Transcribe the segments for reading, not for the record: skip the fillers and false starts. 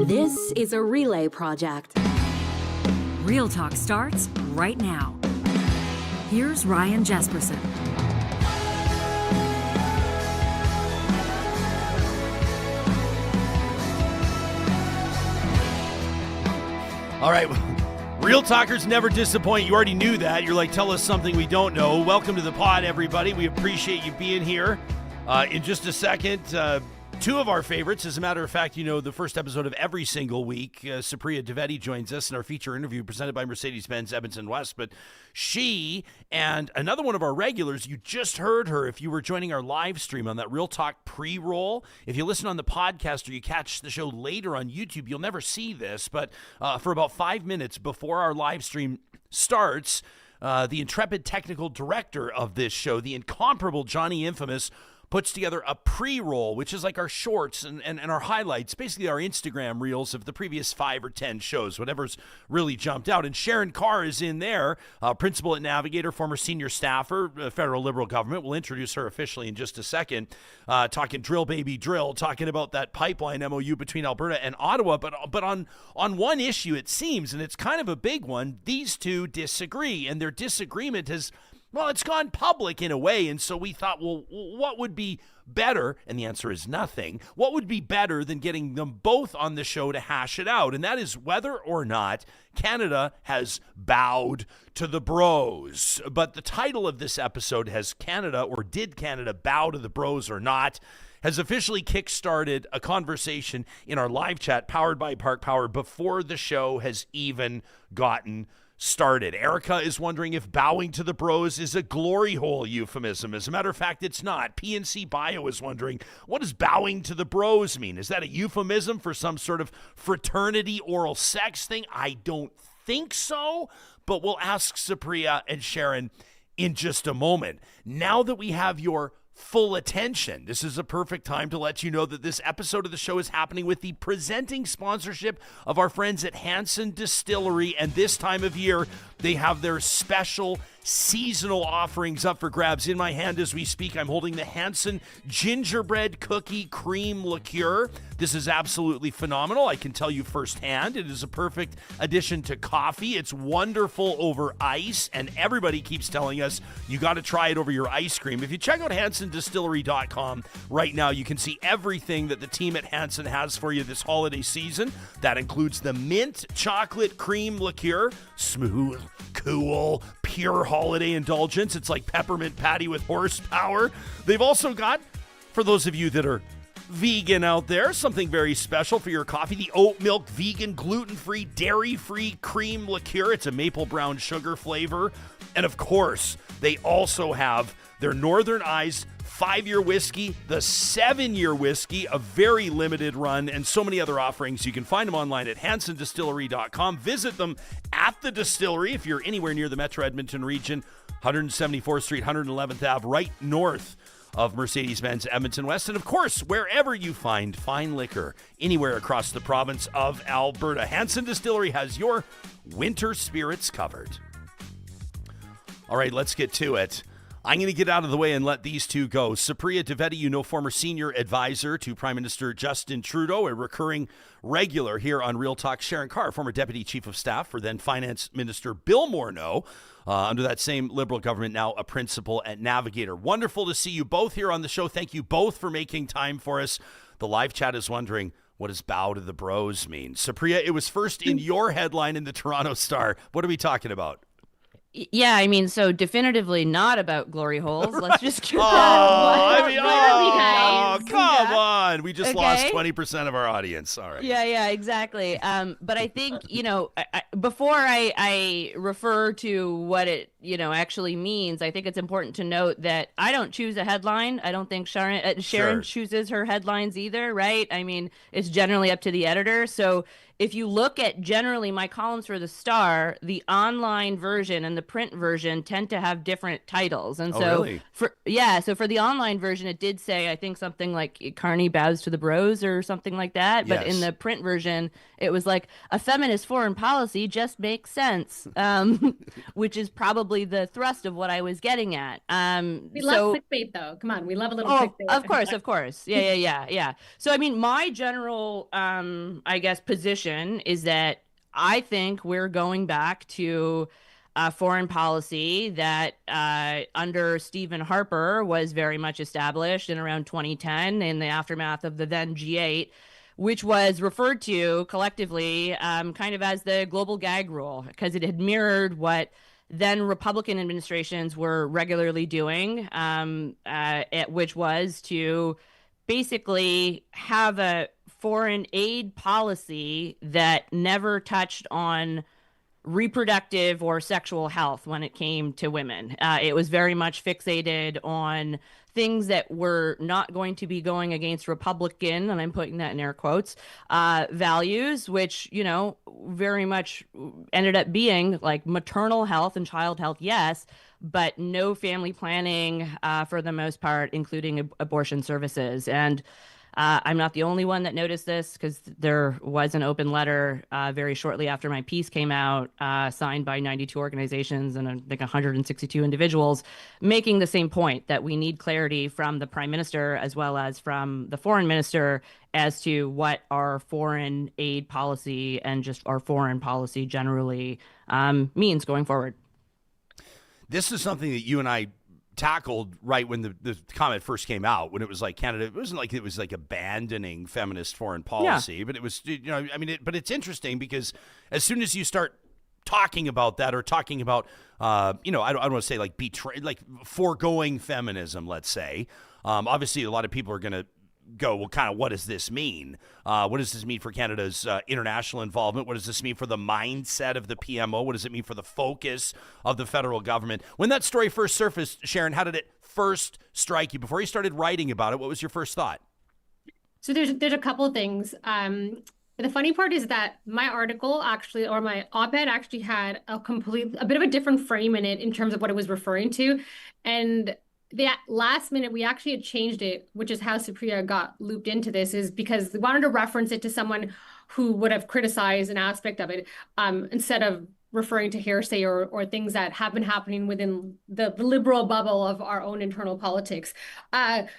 This is a relay project. Real Talk starts right now. Here's Ryan Jespersen. All right, Real Talkers never disappoint. You already knew that. You're like, tell us something we don't know. Welcome to the pod, everybody. We appreciate you being here. In just a second, two of our favorites. As a matter of fact, you know, the first episode of every single week, Supriya and Dwivedi joins us in our feature interview presented by Mercedes-Benz Edmonton West. But she and another one of our regulars, you just heard her if you were joining our live stream on that Real Talk pre-roll. If you listen on the podcast or you catch the show later on YouTube, you'll never see this. But for about 5 minutes before our live stream starts, the intrepid technical director of this show, the incomparable Johnny Infamous, puts together a pre-roll, which is like our shorts and our highlights, basically our Instagram reels of the previous 5 or 10 shows, whatever's really jumped out. And Sharan Kaur is in there, principal at Navigator, former senior staffer, federal Liberal government. We'll introduce her officially in just a second. Talking drill, baby, drill, talking about that pipeline MOU between Alberta and Ottawa. But on one issue, it seems, and it's kind of a big one, these two disagree. And their disagreement has... well, it's gone public in a way, and so we thought, well, what would be better? And the answer is nothing. What would be better than getting them both on the show to hash it out? And that is whether or not Canada has bowed to the bros. But the title of this episode has Canada, or did Canada bow to the bros or not, has officially kickstarted a conversation in our live chat powered by Park Power before the show has even gotten started. Erica is wondering if bowing to the bros is a glory hole euphemism. As a matter of fact, it's not. PNC Bio is wondering, what does bowing to the bros mean? Is that a euphemism for some sort of fraternity oral sex thing? I don't think so, but we'll ask Supriya and Sharan in just a moment. Now that we have your full attention, this is a perfect time to let you know that this episode of the show is happening with the presenting sponsorship of our friends at Hanson Distillery. And this time of year, they have their special seasonal offerings up for grabs. In my hand as we speak, I'm holding the Hanson Gingerbread Cookie Cream Liqueur. This is absolutely phenomenal. I can tell you firsthand, it is a perfect addition to coffee. It's wonderful over ice, and everybody keeps telling us you got to try it over your ice cream. If you check out hansondistillery.com right now, you can see everything that the team at Hanson has for you this holiday season. That includes the mint chocolate cream liqueur, smooth, cool, pure holiday indulgence. It's like peppermint patty with horsepower. They've also got, for those of you that are vegan out there, something very special for your coffee, the oat milk vegan gluten-free dairy-free cream liqueur. It's a maple brown sugar flavor. And of course, they also have their Northern Eyes 5-year whiskey, the 7-year whiskey, a very limited run, and so many other offerings. You can find them online at hansondistillery.com. Visit them at the distillery if you're anywhere near the Metro Edmonton region, 174th Street, 111th Ave, right north of Mercedes-Benz Edmonton West. And of course, wherever you find fine liquor, anywhere across the province of Alberta, Hanson Distillery has your winter spirits covered. All right, let's get to it. I'm going to get out of the way and let these two go. Supriya Dwivedi, you know, former senior advisor to Prime Minister Justin Trudeau, a recurring regular here on Real Talk. Sharan Kaur, former deputy chief of staff for then Finance Minister Bill Morneau, under that same Liberal government, now a principal at Navigator. Wonderful to see you both here on the show. Thank you both for making time for us. The live chat is wondering, what does bow to the bros mean? Supriya, it was first in your headline in the Toronto Star. What are we talking about? Yeah, I mean, so definitively not about glory holes. Let's just get come on. We just lost 20% of our audience. All right. Yeah, exactly. But I think, you know, before I refer to what it, you know, actually means, I think it's important to note that I don't choose a headline. I don't think Sharan chooses her headlines either, right? I mean, it's generally up to the editor. So if you look at generally my columns for the Star, the online version and the print version tend to have different titles. And so for the online version, it did say, I think something like Carney bows to the bros or something like that. But in the print version, it was like a feminist foreign policy just makes sense, which is probably probably the thrust of what I was getting at. We love clickbait, though. Come on, we love a little clickbait. Of course. Yeah. So, I mean, my general, I guess, position is that I think we're going back to foreign policy that under Stephen Harper was very much established in around 2010 in the aftermath of the then G8, which was referred to collectively kind of as the global gag rule, because it had mirrored what then Republican administrations were regularly doing, which was to basically have a foreign aid policy that never touched on reproductive or sexual health when it came to women. It was very much fixated on things that were not going to be going against Republican, and I'm putting that in air quotes, values, which, you know, very much ended up being like maternal health and child health, yes, but no family planning for the most part, including abortion services. And I'm not the only one that noticed this, because there was an open letter very shortly after my piece came out, signed by 92 organizations and I think 162 individuals, making the same point that we need clarity from the prime minister as well as from the foreign minister as to what our foreign aid policy and just our foreign policy generally means going forward. This is something that you and I tackled right when the comment first came out, when it was like Canada, it wasn't like it was like abandoning feminist foreign policy, but it was, you know, I mean, but it's interesting because as soon as you start talking about that or talking about, you know, I don't want to say like like foregoing feminism, let's say, obviously a lot of people are going to go, well, kind of, what does this mean? What does this mean for Canada's international involvement? What does this mean for the mindset of the PMO? What does it mean for the focus of the federal government? When that story first surfaced, Sharan, how did it first strike you? Before you started writing about it, what was your first thought? So there's a couple of things. The funny part is that my article actually, or my op-ed actually had a bit of a different frame in it in terms of what it was referring to. And the last minute, we actually had changed it, which is how Supriya got looped into this, is because we wanted to reference it to someone who would have criticized an aspect of it, instead of referring to hearsay or things that have been happening within the liberal bubble of our own internal politics.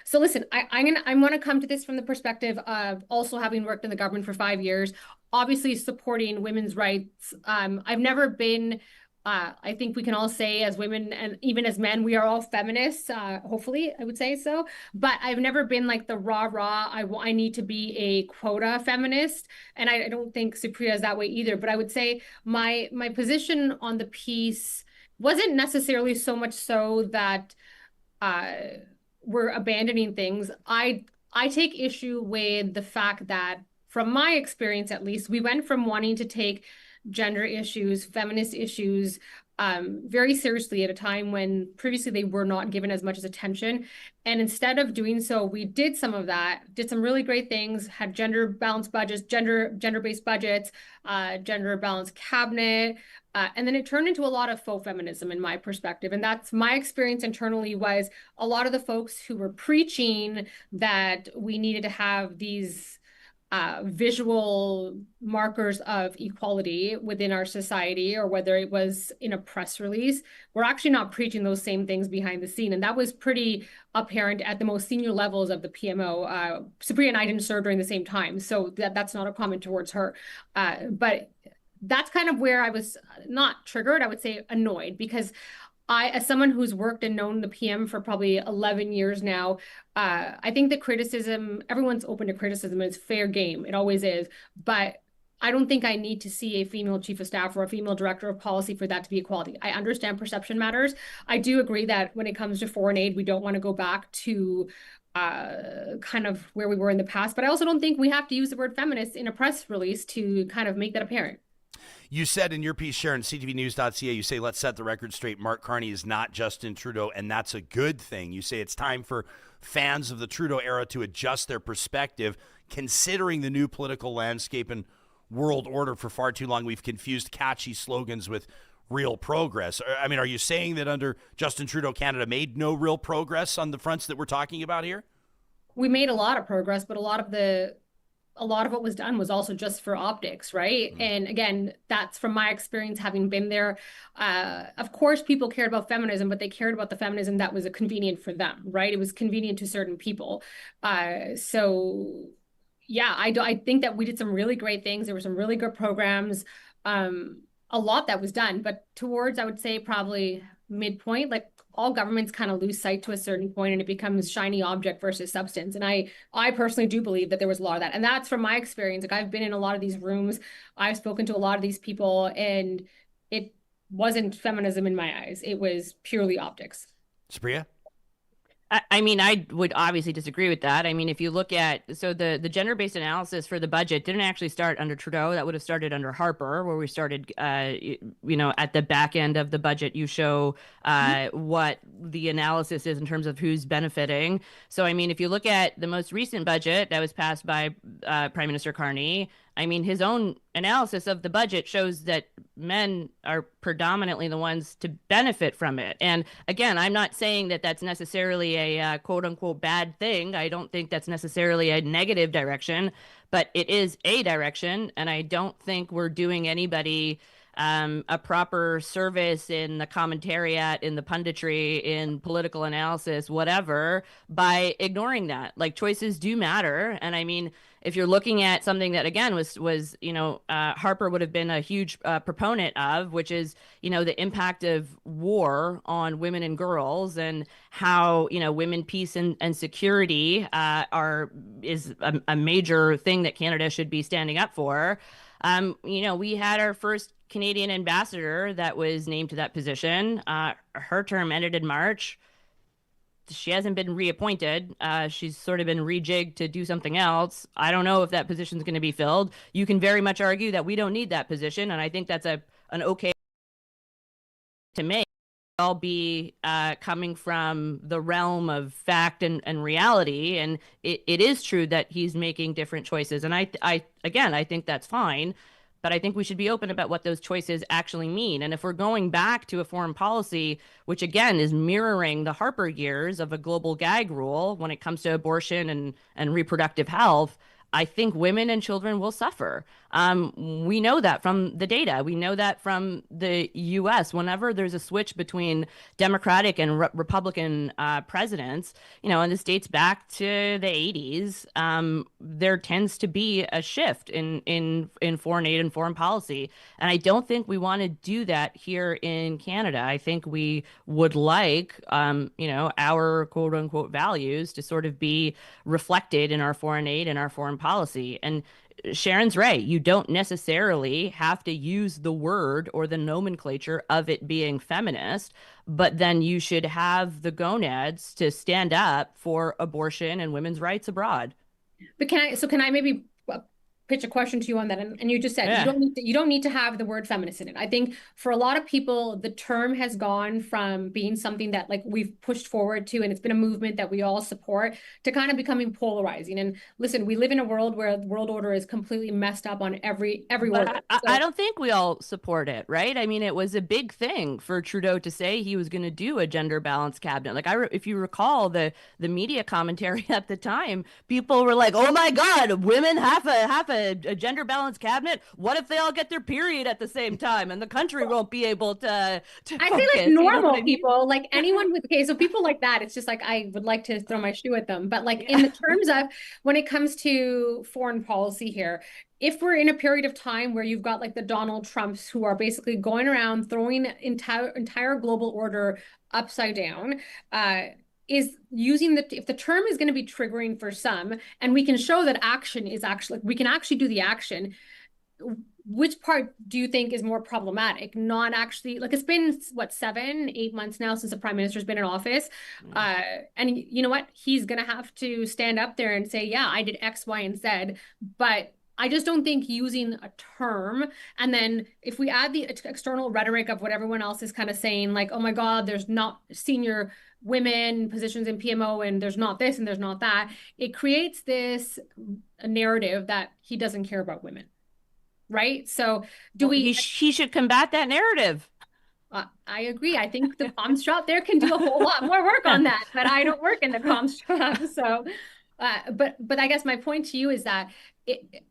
So listen, I want to come to this from the perspective of also having worked in the government for 5 years, obviously supporting women's rights. I've never been I think we can all say as women and even as men, we are all feminists, hopefully, I would say so. But I've never been like the rah-rah, I need to be a quota feminist. And I don't think Supriya is that way either. But I would say my position on the piece wasn't necessarily so much so that we're abandoning things. I take issue with the fact that, from my experience at least, we went from wanting to take gender issues, feminist issues, very seriously at a time when previously they were not given as much as attention. And instead of doing so, we did some of that, did some really great things, had gender balanced budgets, gender-based budgets, gender balanced cabinet. And then it turned into a lot of faux feminism in my perspective. And that's my experience internally, was a lot of the folks who were preaching that we needed to have these visual markers of equality within our society, or whether it was in a press release, we're actually not preaching those same things behind the scene. And that was pretty apparent at the most senior levels of the PMO. Supriya and I didn't serve during the same time, so that's not a comment towards her. But that's kind of where I was not triggered, I would say annoyed, because as someone who's worked and known the PM for probably 11 years now, I think the criticism, everyone's open to criticism, it's fair game. It always is. But I don't think I need to see a female chief of staff or a female director of policy for that to be equality. I understand perception matters. I do agree that when it comes to foreign aid, we don't want to go back to kind of where we were in the past. But I also don't think we have to use the word feminist in a press release to kind of make that apparent. You said in your piece, Sharan, ctvnews.ca, you say, let's set the record straight. Mark Carney is not Justin Trudeau, and that's a good thing. You say it's time for fans of the Trudeau era to adjust their perspective, considering the new political landscape and world order. For far too long, we've confused catchy slogans with real progress. I mean, are you saying that under Justin Trudeau, Canada made no real progress on the fronts that we're talking about here? We made a lot of progress, but a lot a lot of what was done was also just for optics, right? And again, that's from my experience having been there. Of course, people cared about feminism, but they cared about the feminism that was convenient for them, right? It was convenient to certain people. So yeah, I think that we did some really great things. There were some really good programs, a lot that was done, but towards, I would say, probably midpoint, like all governments kind of lose sight to a certain point and it becomes shiny object versus substance. And I personally do believe that there was a lot of that. And that's from my experience. Like I've been in a lot of these rooms, I've spoken to a lot of these people, and it wasn't feminism in my eyes. It was purely optics. Supriya? I mean, I would obviously disagree with that. I mean, if you look at, so the gender-based analysis for the budget didn't actually start under Trudeau. That would have started under Harper, where we started, at the back end of the budget, you show what the analysis is in terms of who's benefiting. So, I mean, if you look at the most recent budget that was passed by Prime Minister Carney, I mean, his own analysis of the budget shows that men are predominantly the ones to benefit from it. And again, I'm not saying that that's necessarily a quote unquote bad thing. I don't think that's necessarily a negative direction, but it is a direction. And I don't think we're doing anybody a proper service in the commentariat, in the punditry, in political analysis, whatever, by ignoring that. Like, choices do matter. And I mean, if you're looking at something that, again, was Harper would have been a huge proponent of, which is, the impact of war on women and girls, and how, women, peace and security is a major thing that Canada should be standing up for. We had our first Canadian ambassador that was named to that position. Her term ended in March. She hasn't been reappointed. She's sort of been rejigged to do something else. I don't know if that position is going to be filled. You can very much argue that we don't need that position, and I think that's an okay to make. All be coming from the realm of fact and reality, and it is true that he's making different choices, and I think that's fine. But I think we should be open about what those choices actually mean. And if we're going back to a foreign policy, which again is mirroring the Harper years of a global gag rule when it comes to abortion and reproductive health, I think women and children will suffer. We know that from the data. We know that from the U.S. Whenever there's a switch between Democratic and Republican presidents, and this dates back to the 80s, there tends to be a shift in foreign aid and foreign policy. And I don't think we want to do that here in Canada. I think we would like, our quote unquote values to sort of be reflected in our foreign aid and our foreign policy. And Sharon's right. You don't necessarily have to use the word or the nomenclature of it being feminist, but then you should have the gonads to stand up for abortion and women's rights abroad. But can I maybe pitch a question to you on that? And you just said you don't need to have the word feminist in it. I think for a lot of people, the term has gone from being something that like we've pushed forward to, and it's been a movement that we all support, to kind of becoming polarizing. And listen, we live in a world where the world order is completely messed up on every order. I don't think we all support it, right? I mean, it was a big thing for Trudeau to say he was going to do a gender balanced cabinet. Like if you recall the media commentary at the time, people were like, "Oh my God, women have a gender balanced cabinet. What if they all get their period at the same time and the country won't be able to I say like normal people, like anyone with, okay, so people like that, it's just like, I would like to throw my shoe at them. But like in the terms of when it comes to foreign policy here, if we're in a period of time where you've got like the Donald Trumps who are basically going around throwing entire global order upside down, is using if the term is going to be triggering for some, and we can show that action is actually, we can actually do the action, which part do you think is more problematic? Not actually, like, it's been what, 7-8 months now since the prime minister's been in office, and you know what, he's gonna have to stand up there and say, yeah, I did X, Y, and Z. But I just don't think using a term, and then if we add the external rhetoric of what everyone else is kind of saying, like, oh my God, there's not senior women positions in PMO, and there's not this and there's not that, it creates this narrative that he doesn't care about women, right? So he should combat that narrative. I agree. I think the comms shop there can do a whole lot more work on that, but I don't work in the comms shop. So But I guess my point to you is that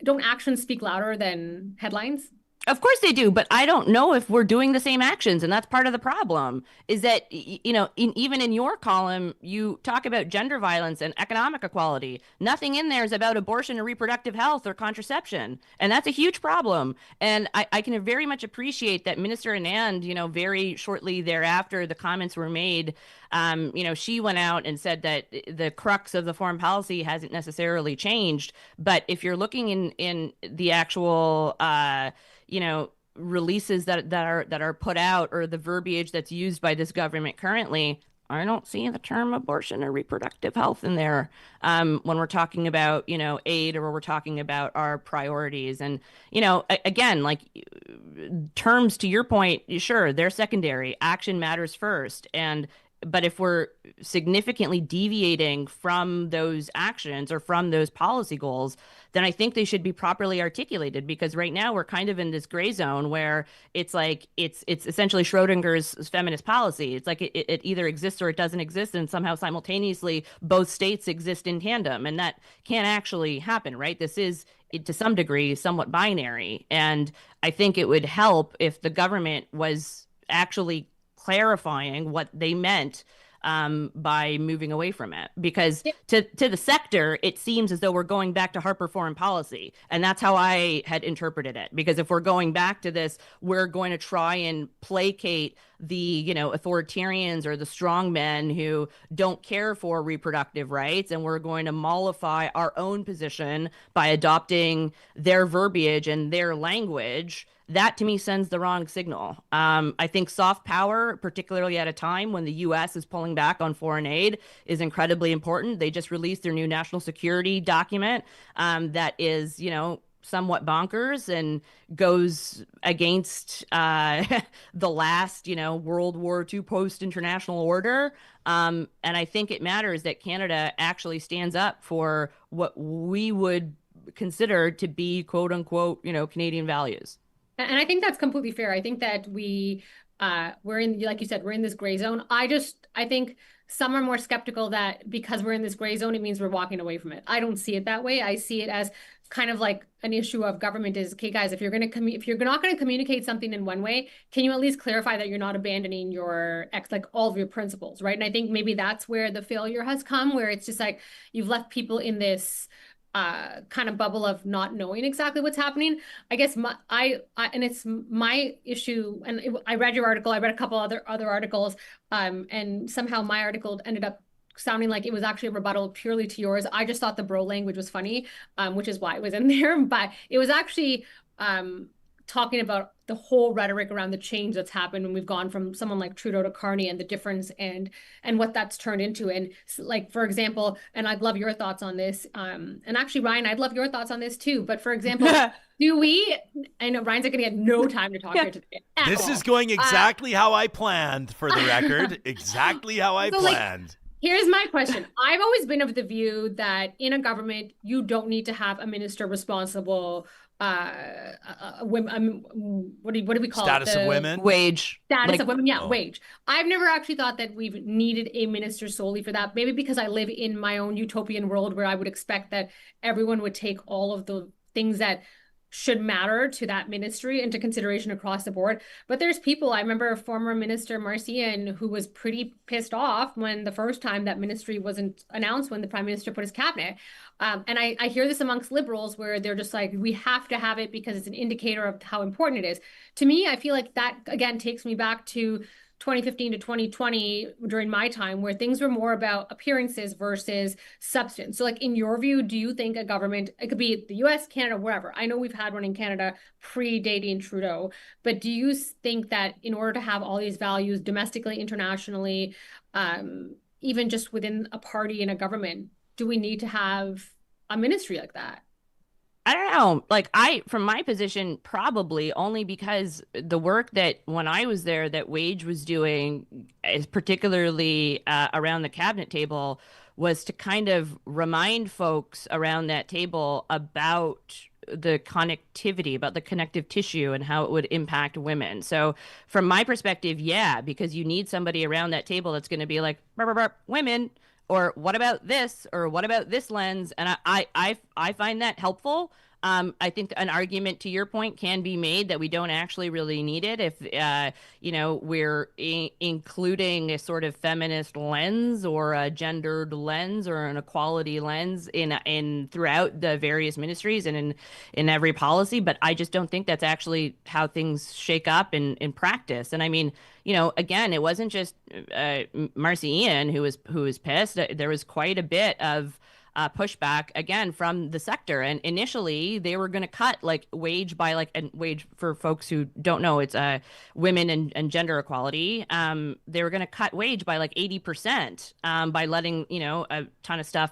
don't actions speak louder than headlines? Of course they do, but I don't know if we're doing the same actions, and that's part of the problem. Is that even in your column, you talk about gender violence and economic equality. Nothing in there is about abortion or reproductive health or contraception, and that's a huge problem. And I can very much appreciate that Minister Anand, very shortly thereafter the comments were made. She went out and said that the crux of the foreign policy hasn't necessarily changed. But if you're looking in the actual releases that are put out, or the verbiage that's used by this government currently, I don't see the term abortion or reproductive health in there when we're talking about, aid, or we're talking about our priorities. And, again, like terms, to your point, sure, they're secondary. Action matters first. But if we're significantly deviating from those actions or from those policy goals, then I think they should be properly articulated, because right now we're kind of in this gray zone where it's like it's essentially Schrodinger's feminist policy. It's like it either exists or it doesn't exist, and somehow simultaneously both states exist in tandem, and that can't actually happen, right? This is, to some degree, somewhat binary, and I think it would help if the government was actually clarifying what they meant by moving away from it, because to the sector, it seems as though we're going back to Harper foreign policy. And that's how I had interpreted it. Because if we're going back to this, we're going to try and placate the, authoritarians or the strong men who don't care for reproductive rights. And we're going to mollify our own position by adopting their verbiage and their language. That, to me, sends the wrong signal. I think soft power, particularly at a time when the U.S. is pulling back on foreign aid, is incredibly important. They just released their new national security document that is, somewhat bonkers and goes against the last, World War II post-international order. And I think it matters that Canada actually stands up for what we would consider to be, quote unquote, Canadian values. And I think that's completely fair. I think that we're in, like you said, we're in this gray zone. I think some are more skeptical that because we're in this gray zone, it means we're walking away from it. I don't see it that way. I see it as kind of like an issue of government is, okay, guys, if you're not going to communicate something in one way, can you at least clarify that you're not abandoning all of your principles, right? And I think maybe that's where the failure has come, where it's just like you've left people in this kind of bubble of not knowing exactly what's happening. I guess and it's my issue. And I read your article. I read a couple other articles, and somehow my article ended up sounding like it was actually a rebuttal purely to yours. I just thought the bro language was funny, which is why it was in there. But it was actually talking about the whole rhetoric around the change that's happened when we've gone from someone like Trudeau to Carney, and the difference and what that's turned into. And like, for example, and I'd love your thoughts on this. And actually, Ryan, I'd love your thoughts on this too. But for example, I know Ryan's not going to get no time to talk here today. This is going exactly how I planned, for the record. Exactly how I planned. Here's my question. I've always been of the view that in a government, you don't need to have a minister responsible what do we call status of women? Wage. Status of women, yeah, wage. I've never actually thought that we've needed a minister solely for that. Maybe because I live in my own utopian world where I would expect that everyone would take all of the things that should matter to that ministry into consideration across the board. But there's people, I remember former Minister Marcian, who was pretty pissed off when the first time that ministry wasn't announced, when the Prime Minister put his cabinet. And I hear this amongst Liberals where they're just like, we have to have it because it's an indicator of how important it is. To me, I feel like that, again, takes me back to 2015 to 2020 during my time, where things were more about appearances versus substance. So like, in your view, do you think a government, it could be the US, Canada, wherever, I know we've had one in Canada predating Trudeau, but do you think that in order to have all these values domestically, internationally, even just within a party and a government, do we need to have a ministry like that? I don't know. Like, from my position, probably only because the work that when I was there that Wage was doing, is particularly around the cabinet table, was to kind of remind folks around that table about the connectivity, about the connective tissue and how it would impact women. So from my perspective, yeah, because you need somebody around that table that's going to be like, burp, burp, burp, women, or what about this, or what about this lens? And I find that helpful. I think an argument to your point can be made that we don't actually really need it if, we're including a sort of feminist lens or a gendered lens or an equality lens in throughout the various ministries and in every policy. But I just don't think that's actually how things shake up in practice. And I mean, again, it wasn't just Marcy Ian who was pissed. There was quite a bit of pushback again from the sector, and initially they were going to cut wage by and wage, for folks who don't know, it's women and gender equality. They were going to cut wage by 80% by letting a ton of stuff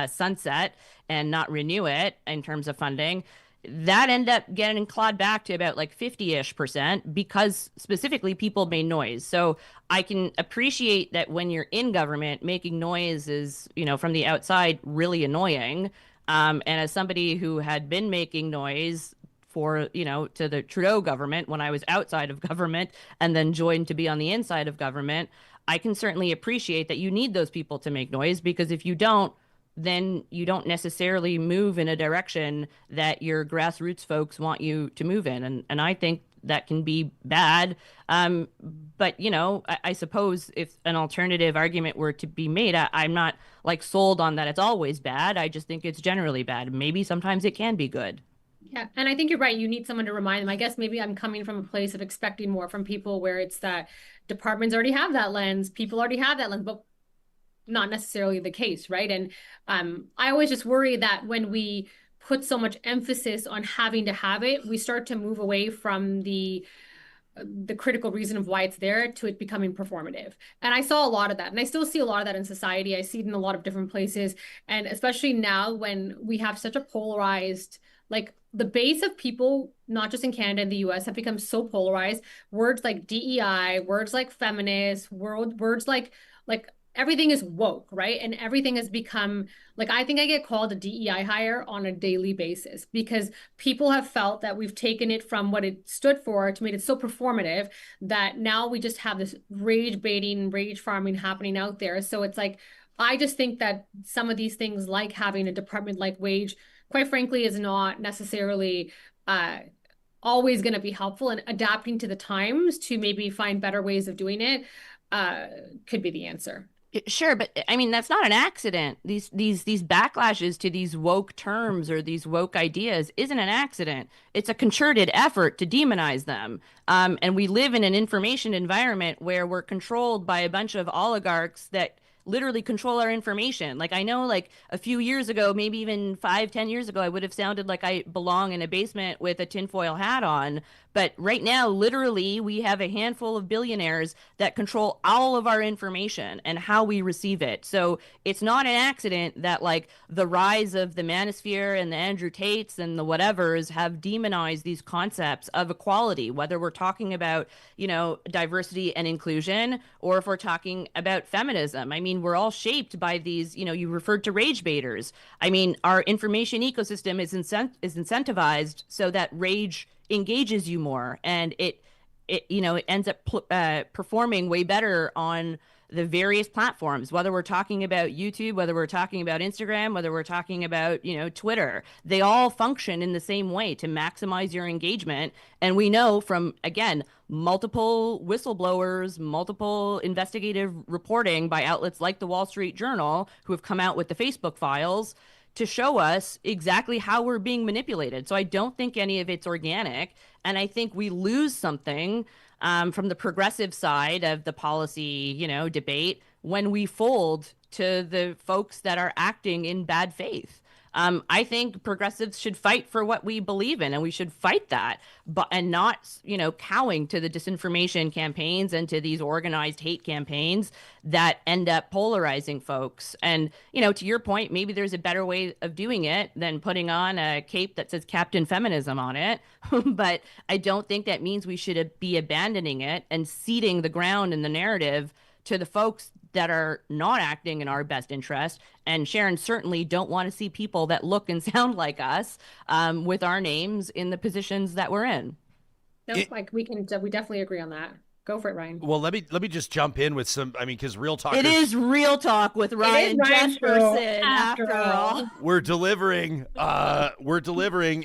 sunset and not renew it in terms of funding. That ended up getting clawed back to about 50-ish% because specifically people made noise. So I can appreciate that when you're in government, making noise is, from the outside, really annoying. And as somebody who had been making noise for, to the Trudeau government when I was outside of government and then joined to be on the inside of government, I can certainly appreciate that you need those people to make noise, because if you don't, then you don't necessarily move in a direction that your grassroots folks want you to move in. And I think that can be bad. But, I suppose if an alternative argument were to be made, I'm not sold on that it's always bad. I just think it's generally bad. Maybe sometimes it can be good. Yeah, and I think you're right. You need someone to remind them. I guess maybe I'm coming from a place of expecting more from people where it's that departments already have that lens. People already have that lens, but not necessarily the case, right? And I always just worry that when we put so much emphasis on having to have it, we start to move away from the critical reason of why it's there to it becoming performative. And I saw a lot of that, and I still see a lot of that in society. I see it in a lot of different places, and especially now when we have such a polarized, the base of people, not just in Canada and the US, have become so polarized. Words like DEI, words like feminist, words like everything is woke, right? And everything has become, I think I get called a DEI hire on a daily basis because people have felt that we've taken it from what it stood for to make it so performative that now we just have this rage baiting, rage farming happening out there. So it's I just think that some of these things, like having a department like wage, quite frankly, is not necessarily always going to be helpful, and adapting to the times to maybe find better ways of doing it could be the answer. Sure, but I mean, that's not an accident. These backlashes to these woke terms or these woke ideas isn't an accident. It's a concerted effort to demonize them. And we live in an information environment where we're controlled by a bunch of oligarchs that literally control our information. I know a few years ago, maybe even 5-10 years ago, I would have sounded like I belong in a basement with a tinfoil hat on. But right now, literally, we have a handful of billionaires that control all of our information and how we receive it. So it's not an accident that the rise of the manosphere and the Andrew Tates and the whatevers have demonized these concepts of equality, whether we're talking about, diversity and inclusion, or if we're talking about feminism. I mean, we're all shaped by these, you referred to rage baiters. I mean, our information ecosystem is incentivized so that rage engages you more, and it ends up performing way better on the various platforms, whether we're talking about YouTube, whether we're talking about Instagram, whether we're talking about, Twitter. They all function in the same way to maximize your engagement. And we know from, again, multiple whistleblowers, multiple investigative reporting by outlets like the Wall Street Journal, who have come out with the Facebook files to show us exactly how we're being manipulated. So I don't think any of it's organic. And I think we lose something from the progressive side of the policy, debate when we fold to the folks that are acting in bad faith. I think progressives should fight for what we believe in, and we should fight that, and not, cowing to the disinformation campaigns and to these organized hate campaigns that end up polarizing folks. And, to your point, maybe there's a better way of doing it than putting on a cape that says Captain Feminism on it. But I don't think that means we should be abandoning it and ceding the ground and the narrative to the folks that are not acting in our best interest. And Sharan, certainly don't want to see people that look and sound like us with our names in the positions that we're in. No, we definitely agree on that. Go for it, Ryan. Well, let me just jump in with some. I mean, because Real Talk. It is Real Talk with Ryan Jespersen. After all, we're delivering.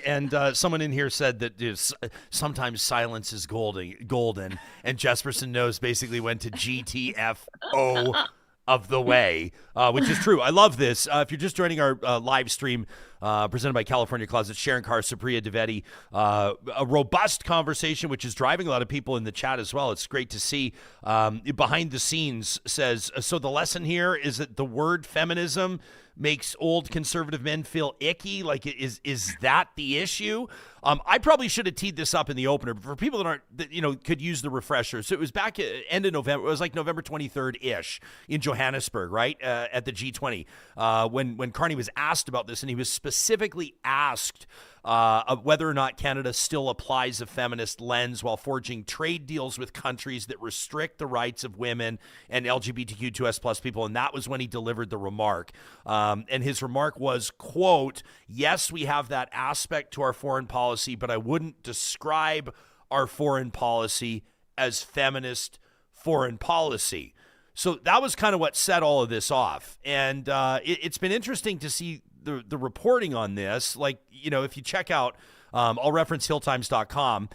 And someone in here said that sometimes silence is golden, and Jespersen knows basically when to GTFO of the way, which is true. I love this. If you're just joining our live stream presented by California Closet, Sharan, Kaur, Supriya, Dwivedi, a robust conversation, which is driving a lot of people in the chat as well. It's great to see. Behind the scenes says, so the lesson here is that the word feminism makes old conservative men feel icky. Like, is that the issue? I probably should have teed this up in the opener, but for people that could use the refresher. So it was back at end of November. It was like November 23rd-ish in Johannesburg, right? At the G20, when Carney was asked about this, and he was specifically asked of whether or not Canada still applies a feminist lens while forging trade deals with countries that restrict the rights of women and LGBTQ2S+ people. And that was when he delivered the remark. And his remark was, quote, "Yes, we have that aspect to our foreign policy, but I wouldn't describe our foreign policy as feminist foreign policy." So that was kind of what set all of this off. And it's been interesting to see the reporting on this. Like, if you check out, I'll reference hilltimes.com,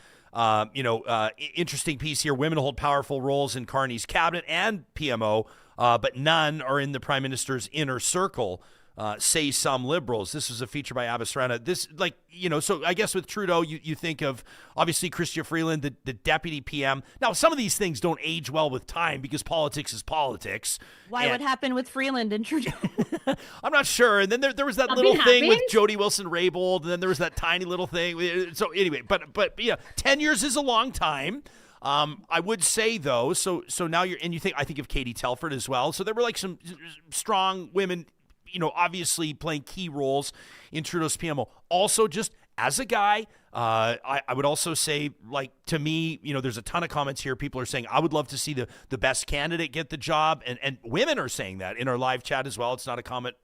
interesting piece here. Women hold powerful roles in Carney's cabinet and PMO, but none are in the prime minister's inner circle, say some liberals. This was a feature by Abasrana. This, so I guess with Trudeau, you think of, obviously, Chrystia Freeland, the deputy PM. Now, some of these things don't age well with time because politics is politics. What happened with Freeland and Trudeau? I'm not sure. And then there was that little thing with Jody Wilson-Raybould, and then there was that tiny little thing. So anyway, but 10 years is a long time. I would say, though, so now I think of Katie Telford as well. So there were like some strong women, obviously playing key roles in Trudeau's PMO. Also, just as a guy, I would also say, like, to me, there's a ton of comments here. People are saying, I would love to see the best candidate get the job. And women are saying that in our live chat as well. It's not a comment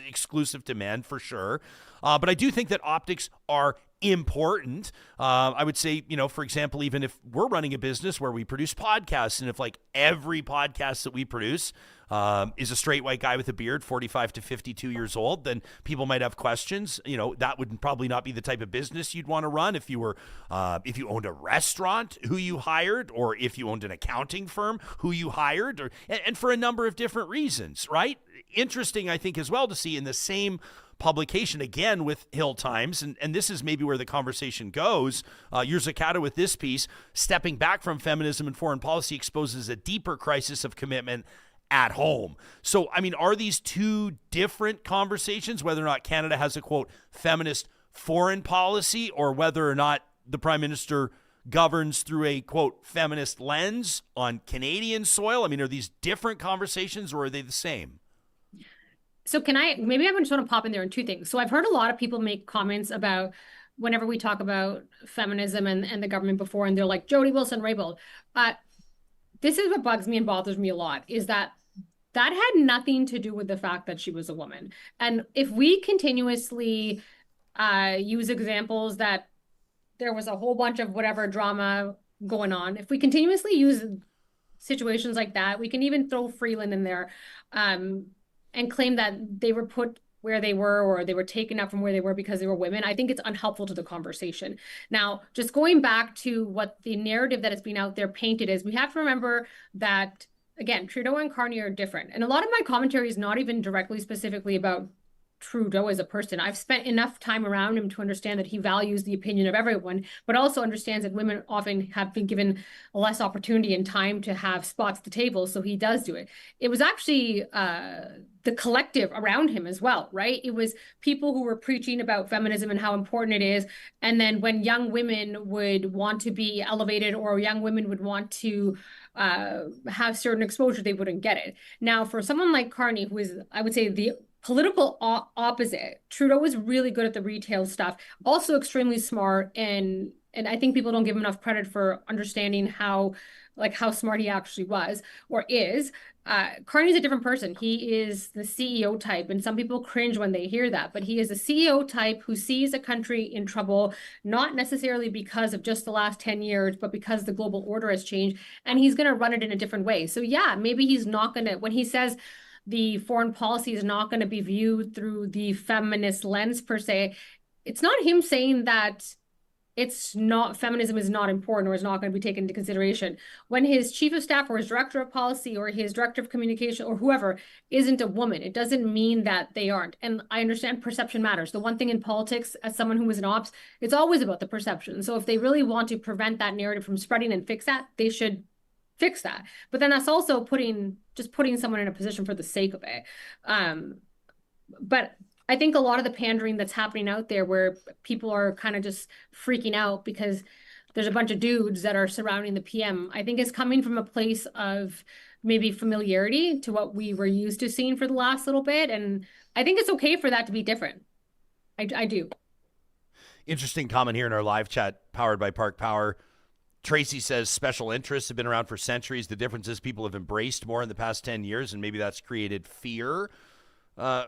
exclusive to men, for sure. But I do think that optics are important. I would say, for example, even if we're running a business where we produce podcasts, and if like every podcast that we produce is a straight white guy with a beard, 45 to 52 years old, then people might have questions. That would probably not be the type of business you'd want to run if you were, if you owned a restaurant, who you hired, or if you owned an accounting firm, who you hired, and for a number of different reasons, right? Interesting, I think, as well, to see in the same publication, again with Hill Times, and this is maybe where the conversation goes. Yurzakata with this piece, stepping back from feminism and foreign policy exposes a deeper crisis of commitment at home. So, I mean, are these two different conversations, whether or not Canada has a, quote, feminist foreign policy, or whether or not the Prime Minister governs through a, quote, feminist lens on Canadian soil? I mean, are these different conversations, or are they the same? So maybe I just want to pop in there on two things. So I've heard a lot of people make comments about whenever we talk about feminism and the government before, and they're like, Jody Wilson-Raybould. This is what bugs me and bothers me a lot, is that had nothing to do with the fact that she was a woman. And if we continuously use examples that there was a whole bunch of whatever drama going on, if we continuously use situations like that, we can even throw Freeland in there, and claim that they were put where they were, or they were taken up from where they were because they were women. I think it's unhelpful to the conversation. Now, just going back to what the narrative that has been out there painted is, we have to remember that, again, Trudeau and Carney are different. And a lot of my commentary is not even directly specifically about Trudeau as a person. I've spent enough time around him to understand that he values the opinion of everyone, but also understands that women often have been given less opportunity and time to have spots at the table, so he does do it. It was actually the collective around him as well, right? It was people who were preaching about feminism and how important it is, and then when young women would want to be elevated, or young women would want to have certain exposure, they wouldn't get it. Now, for someone like Carney, who is, I would say, the political opposite. Trudeau was really good at the retail stuff, also extremely smart, and I think people don't give him enough credit for understanding how smart he actually was or is. Carney's a different person. He is the CEO type, and some people cringe when they hear that, but he is a CEO type who sees a country in trouble, not necessarily because of just the last 10 years, but because the global order has changed, and he's going to run it in a different way. So yeah, maybe he's not going to, when he says the foreign policy is not going to be viewed through the feminist lens per se, it's not him saying that it's not, feminism is not important or is not going to be taken into consideration. When his chief of staff or his director of policy or his director of communication or whoever isn't a woman, it doesn't mean that they aren't. And I understand perception matters. The one thing in politics, as someone who was in ops, it's always about the perception. So if they really want to prevent that narrative from spreading and fix that, they should fix that. But then that's also putting someone in a position for the sake of it. But I think a lot of the pandering that's happening out there where people are kind of just freaking out because there's a bunch of dudes that are surrounding the PM, I think is coming from a place of maybe familiarity to what we were used to seeing for the last little bit. And I think it's okay for that to be different. I do. Interesting comment here in our live chat, powered by Park Power. Tracy says special interests have been around for centuries. The difference is people have embraced more in the past 10 years, and maybe that's created fear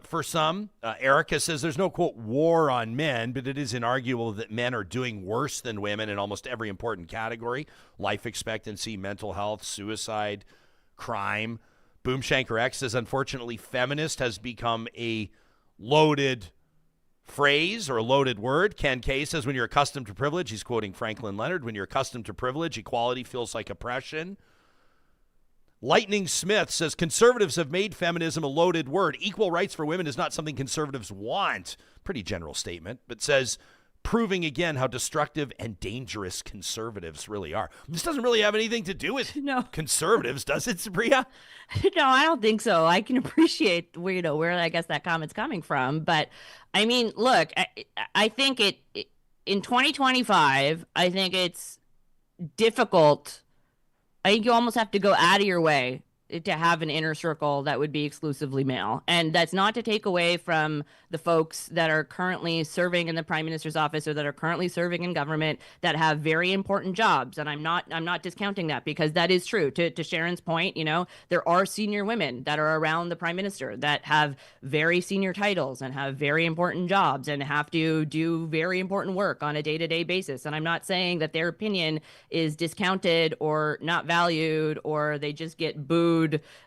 for some. Erica says there's no, quote, war on men, but it is inarguable that men are doing worse than women in almost every important category: life expectancy, mental health, suicide, crime. Boomshanker X says, unfortunately, feminist has become a loaded phrase or a loaded word. Ken K says, when you're accustomed to privilege, he's quoting Franklin Leonard, when you're accustomed to privilege, equality feels like oppression. Lightning Smith says, conservatives have made feminism a loaded word. Equal rights for women is not something conservatives want. Pretty general statement, but says, proving again how destructive and dangerous conservatives really are. This doesn't really have anything to do with conservatives, does it, Supriya? No, I don't think so. I can appreciate where I guess that comment's coming from. But I mean, look, I think in 2025, I think it's difficult. I think you almost have to go out of your way to have an inner circle that would be exclusively male. And that's not to take away from the folks that are currently serving in the Prime Minister's office or that are currently serving in government that have very important jobs. And I'm not discounting that, because that is true. To Sharon's point, there are senior women that are around the Prime Minister that have very senior titles and have very important jobs and have to do very important work on a day-to-day basis. And I'm not saying that their opinion is discounted or not valued or they just get booed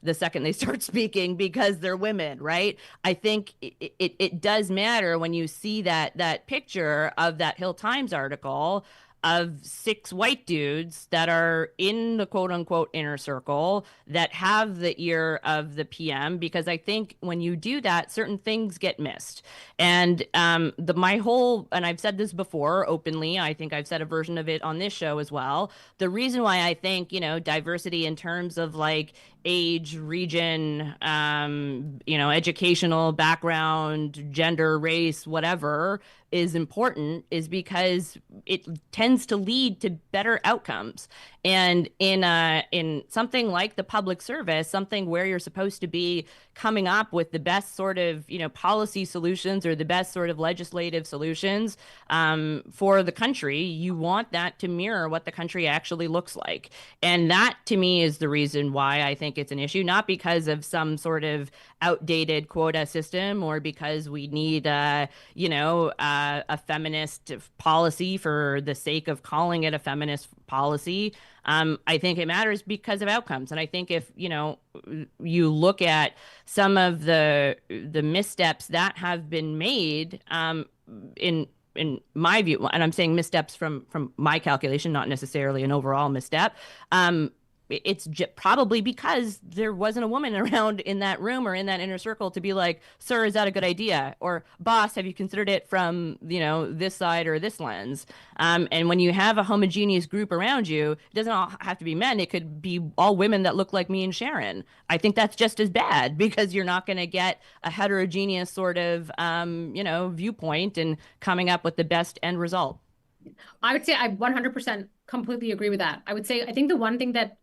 the second they start speaking because they're women, right? I think it does matter when you see that picture of that Hill Times article of 6 white dudes that are in the quote unquote inner circle that have the ear of the PM, because I think when you do that, certain things get missed. And and I've said this before openly, I think I've said a version of it on this show as well. The reason why I think, diversity in terms of like age, region, educational background, gender, race, whatever is important is because it tends to lead to better outcomes. And in something like the public service, something where you're supposed to be coming up with the best sort of, policy solutions or the best sort of legislative solutions for the country, you want that to mirror what the country actually looks like. And that, to me, is the reason why I think it's an issue, not because of some sort of outdated quota system or because we need, a feminist policy for the sake of calling it a feminist policy. I think it matters because of outcomes. And I think if, you look at some of the missteps that have been made in my view, and I'm saying missteps from my calculation, not necessarily an overall misstep, it's probably because there wasn't a woman around in that room or in that inner circle to be like, sir, is that a good idea? Or boss, have you considered it from, this side or this lens? And when you have a homogeneous group around you, it doesn't all have to be men. It could be all women that look like me and Sharon. I think that's just as bad because you're not going to get a heterogeneous sort of, viewpoint and coming up with the best end result. I would say I 100% completely agree with that. I think the one thing that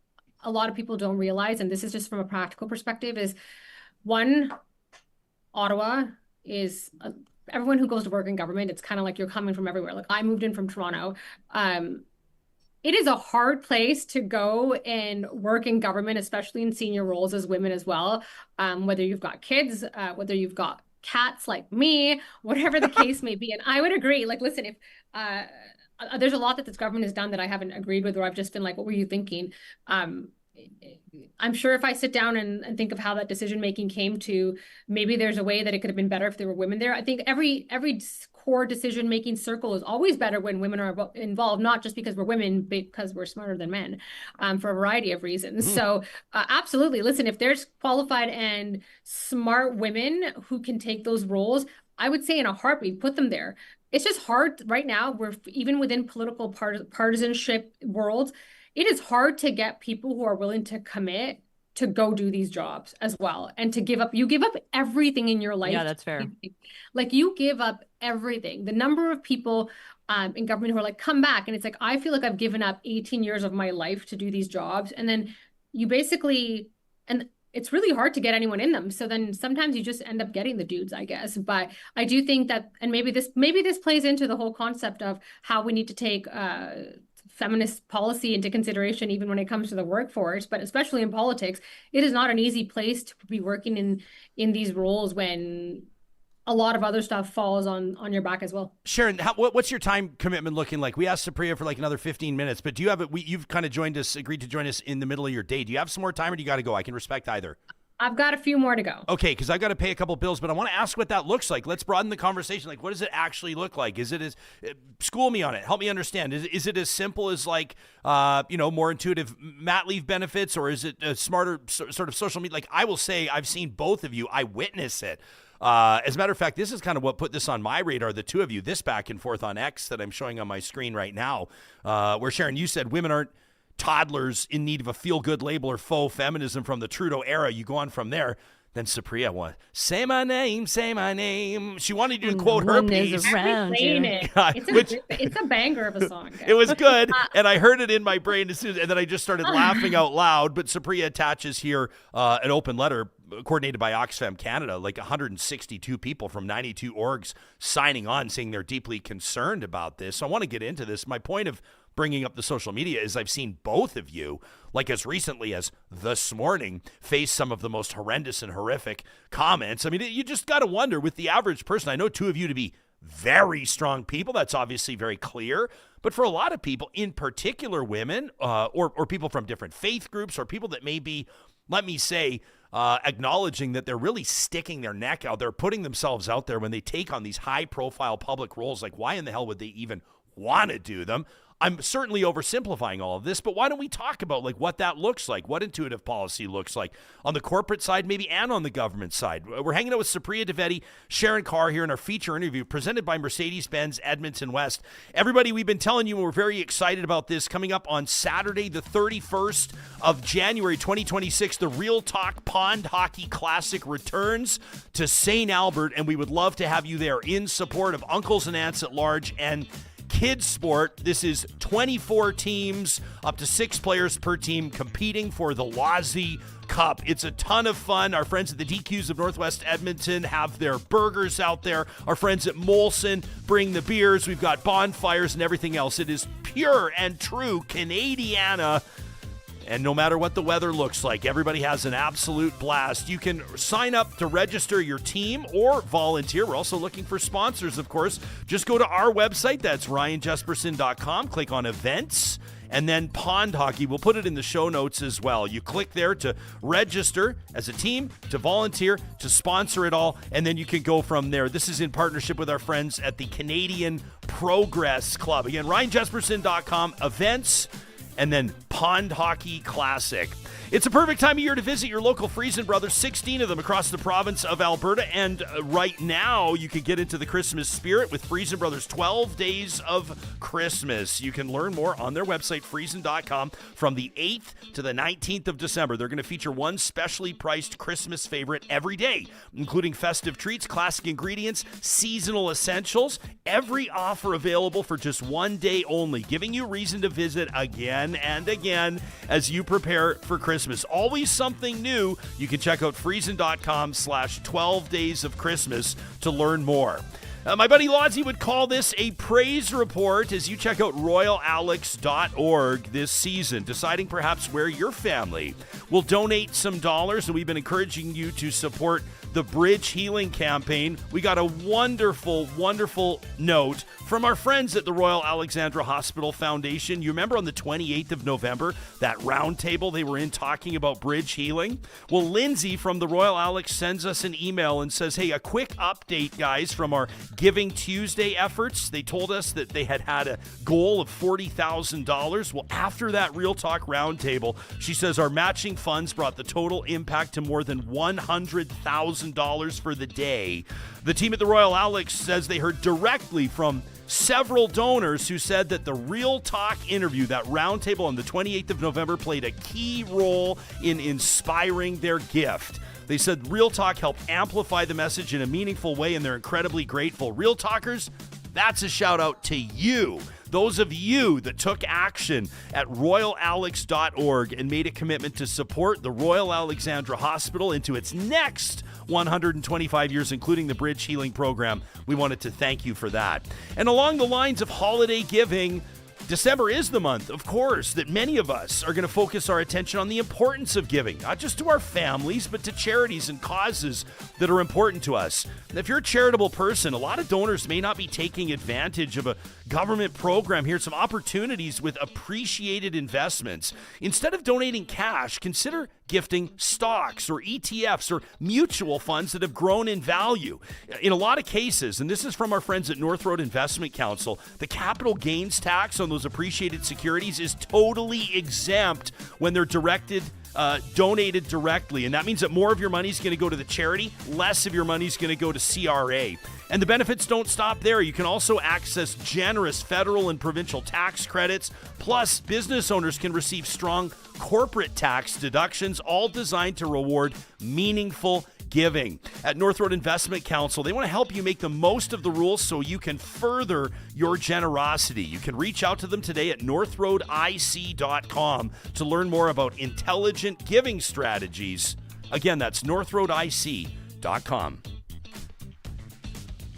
a lot of people don't realize, and this is just from a practical perspective, is one, Ottawa is everyone who goes to work in government, it's kind of like you're coming from everywhere. Like I moved in from Toronto. It is a hard place to go and work in government, especially in senior roles as women as well. Whether you've got kids, whether you've got cats like me, whatever the case may be. And I would agree, like, listen, if there's a lot that this government has done that I haven't agreed with, or I've just been like, what were you thinking? I'm sure if I sit down and think of how that decision making came to, maybe there's a way that it could have been better if there were women there. I think every core decision making circle is always better when women are involved, not just because we're women, because we're smarter than men, for a variety of reasons. So absolutely, listen, if there's qualified and smart women who can take those roles, I would say in a heartbeat, put them there. It's just hard right now. We're even within political partisanship world. It is hard to get people who are willing to commit to go do these jobs as well, and to give up. You give up everything in your life. Yeah, that's fair. Like you give up everything. The number of people in government who are like, come back. And it's like, I feel like I've given up 18 years of my life to do these jobs. And then you basically, and it's really hard to get anyone in them. So then sometimes you just end up getting the dudes, I guess. But I do think that, and maybe this plays into the whole concept of how we need to take feminist policy into consideration, even when it comes to the workforce, but especially in politics. It is not an easy place to be working in these roles when a lot of other stuff falls on your back as well. Sharan, what's your time commitment looking like? We asked Supriya for like another 15 minutes, but do you have it? You've kind of agreed to join us in the middle of your day. Do you have some more time, or do you got to go? I can respect either. I've got a few more to go. Okay, because I've got to pay a couple bills, but I want to ask what that looks like. Let's broaden the conversation. Like, what does it actually look like? Is it as school me on it? Help me understand. Is it as simple as like, more intuitive mat leave benefits, or is it a smarter sort of social media? Like, I will say, I've seen both of you. I witness it. As a matter of fact, this is kind of what put this on my radar, the two of you, this back and forth on X that I'm showing on my screen right now, where Sharan, you said women aren't toddlers in need of a feel-good label or faux feminism from the Trudeau era. You go on from there. Then Supriya won. Say my name, say my name. She wanted you to quote her piece. It's a banger of a song. Guys. It was good, and I heard it in my brain and then I just started laughing out loud. But Supriya attaches here an open letter coordinated by Oxfam Canada, like 162 people from 92 orgs signing on, saying they're deeply concerned about this. So I want to get into this. My point of bringing up the social media is I've seen both of you, like as recently as this morning, face some of the most horrendous and horrific comments. I mean, you just got to wonder with the average person. I know two of you to be very strong people. That's obviously very clear. But for a lot of people, in particular women or people from different faith groups or people that may be, let me say, acknowledging that they're really sticking their neck out. They're putting themselves out there when they take on these high-profile public roles. Like, why in the hell would they even want to do them? I'm certainly oversimplifying all of this, but why don't we talk about like what that looks like, what intuitive policy looks like on the corporate side, maybe, and on the government side. We're hanging out with Supriya Dwivedi, Sharan, Kaur here in our feature interview presented by Mercedes-Benz Edmonton West. Everybody, we've been telling you we're very excited about this coming up on Saturday, the 31st of January, 2026. The Real Talk Pond Hockey Classic returns to St. Albert, and we would love to have you there in support of uncles and aunts at large and kids sport. This is 24 teams, up to 6 players per team competing for the Lozy Cup. It's a ton of fun. Our friends at the DQs of Northwest Edmonton have their burgers out there. Our friends at Molson bring the beers. We've got bonfires and everything else. It is pure and true Canadiana. And no matter what the weather looks like, everybody has an absolute blast. You can sign up to register your team or volunteer. We're also looking for sponsors, of course. Just go to our website. That's ryanjespersen.com. Click on events and then pond hockey. We'll put it in the show notes as well. You click there to register as a team, to volunteer, to sponsor it all, and then you can go from there. This is in partnership with our friends at the Canadian Progress Club. Again, ryanjespersen.com, events, and then Pond Hockey Classic. It's a perfect time of year to visit your local Friesen Brothers, 16 of them across the province of Alberta. And right now, you can get into the Christmas spirit with Friesen Brothers 12 Days of Christmas. You can learn more on their website, friesen.com, from the 8th to the 19th of December. They're going to feature one specially priced Christmas favorite every day, including festive treats, classic ingredients, seasonal essentials. Every offer available for just one day only, giving you reason to visit again and again as you prepare for Christmas Christmas. Always something new. You can check out friesen.com/12 days of Christmas to learn more. My buddy Lodzi would call this a praise report as you check out royalalex.org this season, deciding perhaps where your family will donate some dollars. And we've been encouraging you to support the Bridge Healing Campaign. We got a wonderful, wonderful note from our friends at the Royal Alexandra Hospital Foundation. You remember on the 28th of November, that roundtable they were in talking about bridge healing? Well, Lindsay from the Royal Alex sends us an email and says, hey, a quick update, guys, from our Giving Tuesday efforts. They told us that they had a goal of $40,000. Well, after that Real Talk roundtable, she says our matching funds brought the total impact to more than $100,000 for the day. The team at the Royal Alex says they heard directly from several donors who said that the Real Talk interview, that roundtable on the 28th of November, played a key role in inspiring their gift. They said Real Talk helped amplify the message in a meaningful way, and they're incredibly grateful. Real Talkers, that's a shout out to you. Those of you that took action at royalalex.org and made a commitment to support the Royal Alexandra Hospital into its next 125 years, including the Bridge Healing Program. We wanted to thank you for that. And along the lines of holiday giving, December is the month, of course, that many of us are going to focus our attention on the importance of giving, not just to our families, but to charities and causes that are important to us. And if you're a charitable person, a lot of donors may not be taking advantage of a government program here, some opportunities with appreciated investments. Instead of donating cash, consider gifting stocks or ETFs or mutual funds that have grown in value. In a lot of cases, and this is from our friends at North Road Investment Council, the capital gains tax on those appreciated securities is totally exempt when they're donated directly. And that means that more of your money is going to go to the charity, less of your money is going to go to CRA. And the benefits don't stop there. You can also access generous federal and provincial tax credits. Plus, business owners can receive strong corporate tax deductions, all designed to reward meaningful giving. At North Road Investment Council, they want to help you make the most of the rules so you can further your generosity. You can reach out to them today at northroadic.com to learn more about intelligent giving strategies. Again, that's northroadic.com.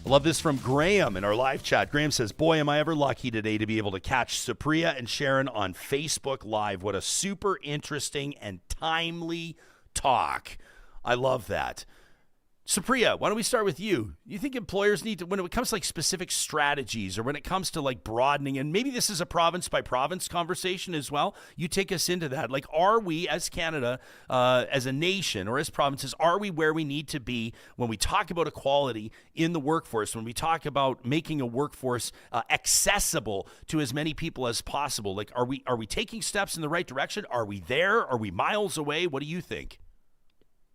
I love this from Graham in our live chat. Graham says, boy, am I ever lucky today to be able to catch Supriya and Sharan on Facebook Live. What a super interesting and timely talk. I love that. Supriya, why don't we start with you? You think employers need to, when it comes to like specific strategies or when it comes to like broadening, and maybe this is a province by province conversation as well, you take us into that. Like, are we as Canada, as a nation or as provinces, are we where we need to be when we talk about equality in the workforce, when we talk about making a workforce accessible to as many people as possible? Like, are we taking steps in the right direction? Are we there? Are we miles away? What do you think?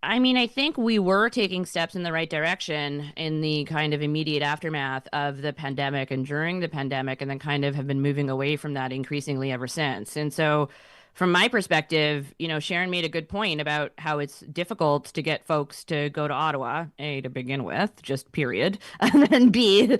I mean, I think we were taking steps in the right direction in the kind of immediate aftermath of the pandemic and during the pandemic, and then kind of have been moving away from that increasingly ever since. And so from my perspective, Sharan made a good point about how it's difficult to get folks to go to Ottawa, A, to begin with, just period, and then B,